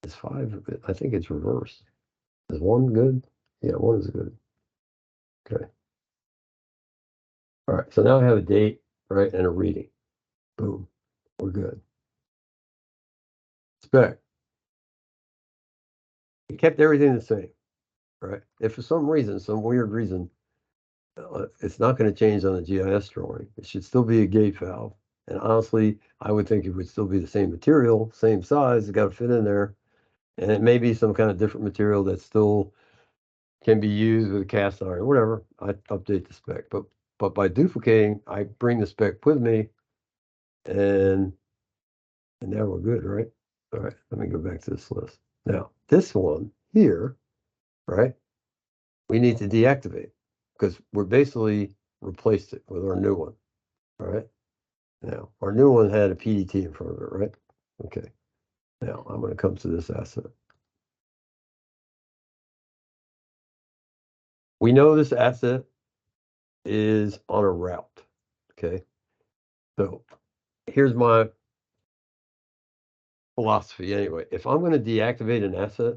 Is 5, I think it's reversed. Is 1 good? Yeah, 1 is good. Okay. All right, so now I have a date, right, and a reading. Boom, we're good. Spec. We kept everything the same, right? If for some reason, some weird reason, it's not going to change on the GIS drawing. It should still be a gate valve. And honestly, I would think it would still be the same material, same size. It's got to fit in there. And it may be some kind of different material that still can be used with a cast iron, whatever. I update the spec. But by duplicating, I bring the spec with me, and now we're good, right? All right, let me go back to this list. Now, this one here, right, we need to deactivate because we're basically replaced it with our new one. All right. Now, our new one had a PDT in front of it, right? Okay. Now, I'm going to come to this asset. We know this asset is on a route. Okay. So here's my philosophy anyway. If I'm going to deactivate an asset,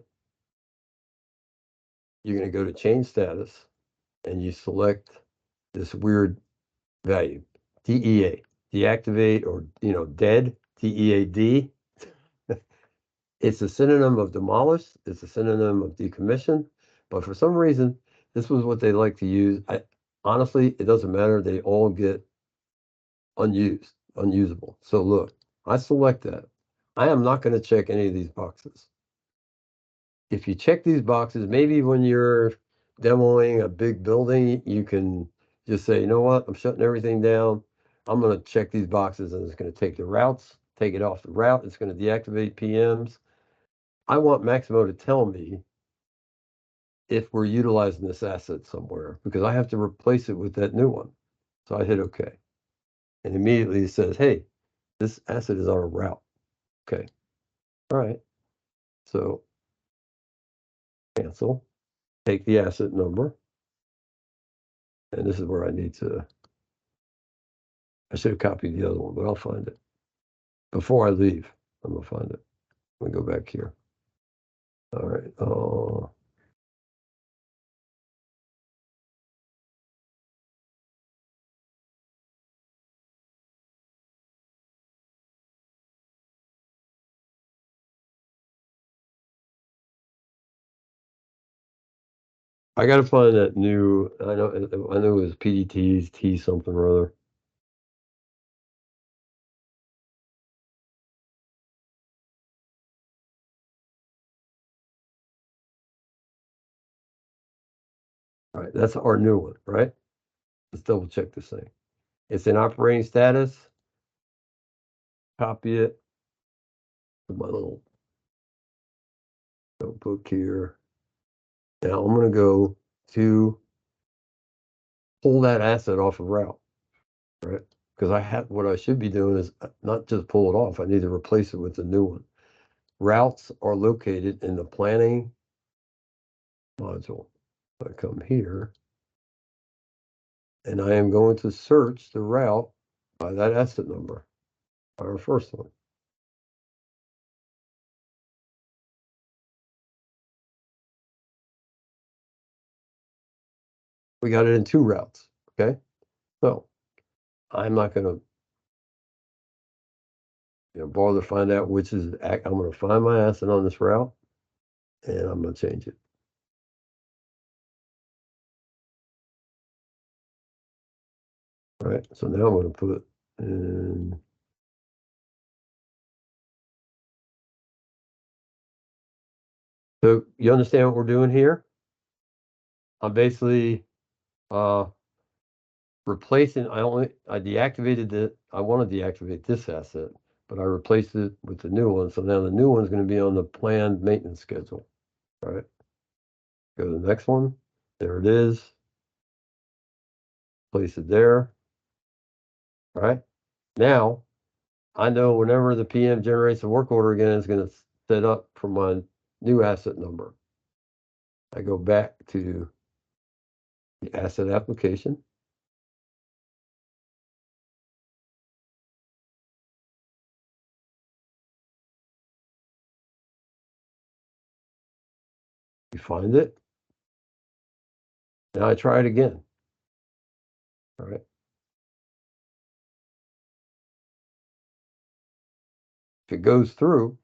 you're going to go to change status and you select this weird value, DEA, deactivate, or, dead, DEAD. It's a synonym of demolish. It's a synonym of decommission. But for some reason, this was what they like to use. Honestly, it doesn't matter. They all get unusable. So look, I select that. I am not going to check any of these boxes. If you check these boxes, maybe when you're demoing a big building, you can just say, you know what, I'm shutting everything down. I'm going to check these boxes, and it's going to take the routes, take it off the route. It's going to deactivate PMs. I want Maximo to tell me if we're utilizing this asset somewhere, because I have to replace it with that new one. So I hit OK. And immediately it says, hey, this asset is on a route. Okay. All right. So cancel, take the asset number. And this is where I need to, I should have copied the other one, but I'll find it. Before I leave, I'm gonna find it. Let me go back here. All right. I gotta find that new, I know it was PDTs, T something or other. All right, that's our new one, right? Let's double check this thing. It's in operating status. Copy it to my little notebook here. Now I'm gonna go to pull that asset off of route, right? Because what I should be doing is not just pull it off, I need to replace it with a new one. Routes are located in the planning module. I come here and I am going to search the route by that asset number, our first one. We got it in 2 routes, okay? So I'm not gonna bother to find out which is, I'm gonna find my asset on this route and I'm gonna change it. All right, so now I'm gonna put in. So you understand what we're doing here? I'm basically replacing, I deactivated I want to deactivate this asset, but I replaced it with the new one. So now the new one is going to be on the planned maintenance schedule. All right. Go to the next one. There it is. Place it there. All right. Now I know whenever the PM generates a work order again, it's going to set up for my new asset number. I go back to the asset application. You find it. Now I try it again. All right. If it goes through,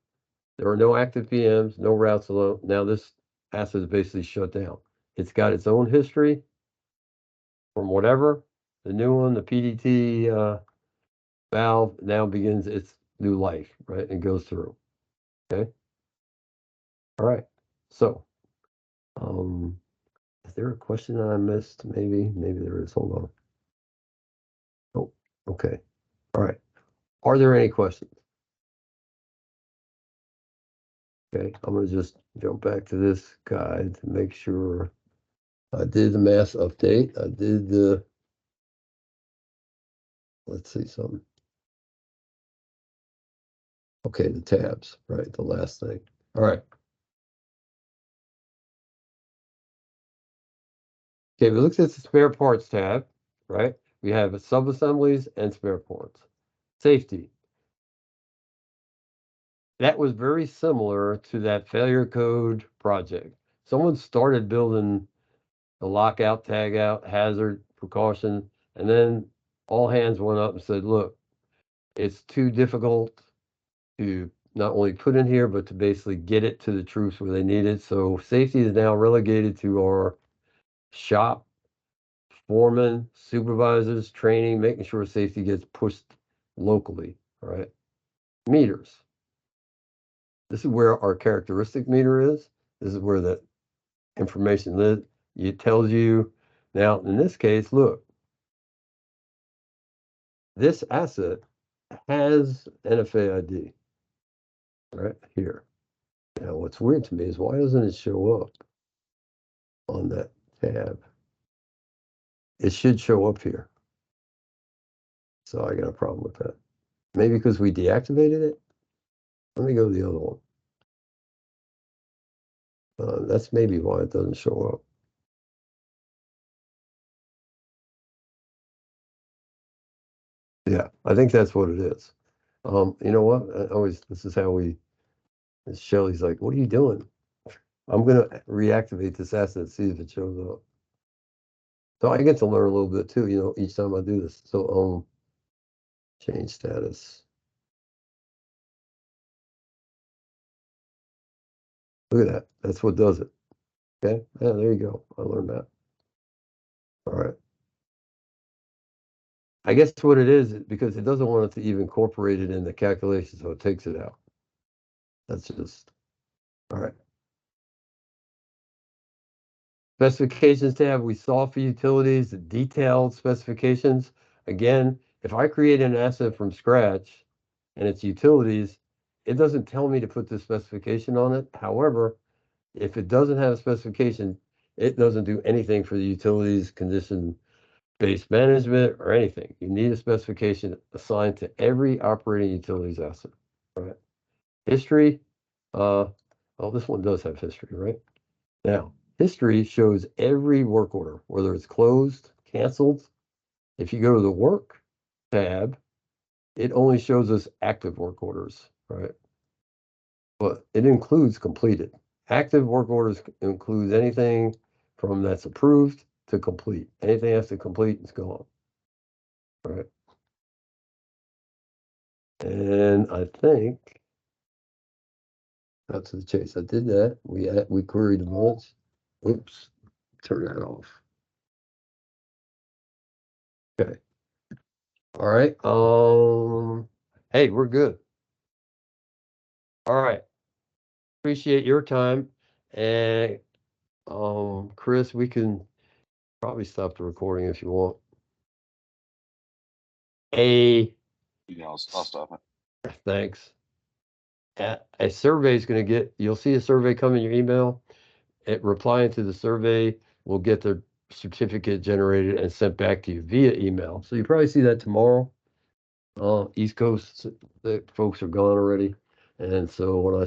there are no active PMs, no routes alone. Now this asset is basically shut down. It's got its own history from whatever. The new one, the PDT valve, now begins its new life, right? And goes through. Okay. All right. So, is there a question that I missed? Maybe there is. Hold on. Oh, okay. All right. Are there any questions? Okay, I'm gonna just jump back to this guide to make sure I did the mass update. I did the, let's see something. Okay, the tabs, right, the last thing. All right. Okay, we looked at the spare parts tab, right? We have sub-assemblies and spare parts. Safety. That was very similar to that failure code project. Someone started building the lockout, tag out, hazard, precaution, and then all hands went up and said, look, it's too difficult to not only put in here, but to basically get it to the troops where they need it. So safety is now relegated to our shop, foremen, supervisors, training, making sure safety gets pushed locally. All right. Meters. This is where our characteristic meter is. This is where the information lives. It tells you. Now, in this case, look, this asset has NFA ID right here. Now, what's weird to me is why doesn't it show up on that tab? It should show up here. So I got a problem with that. Maybe because we deactivated it. Let me go to the other one. That's maybe why it doesn't show up. Yeah, I think that's what it is. You know what? This is how Shelly's like, what are you doing? I'm gonna reactivate this asset, see if it shows up. So I get to learn a little bit too, each time I do this. So change status. Look at that. That's what does it. Okay. Yeah, there you go. I learned that. All right. I guess what it is because it doesn't want it to even incorporate it in the calculation, so it takes it out. That's just all right. Specifications tab, we saw for utilities, the detailed specifications. Again, if I create an asset from scratch and it's utilities, it doesn't tell me to put the specification on it. However, if it doesn't have a specification, it doesn't do anything for the utilities condition-based management or anything. You need a specification assigned to every operating utilities asset, right? History, well, this one does have history, right? Now, history shows every work order, whether it's closed, canceled. If you go to the work tab, it only shows us active work orders, right? But it includes completed. Active work orders includes anything from that's approved to complete. Anything has to complete is gone. All right. And I think that's the chase. I did that. We queried them once. Oops, turn that off. Okay. All right. Hey, we're good. All right. Appreciate your time. And Chris, we can probably stop the recording if you want. Yeah, I'll stop it. Thanks. A survey is going to you'll see a survey come in your email. Replying to the survey will get the certificate generated and sent back to you via email. So you probably see that tomorrow. East Coast, the folks are gone already. And so when I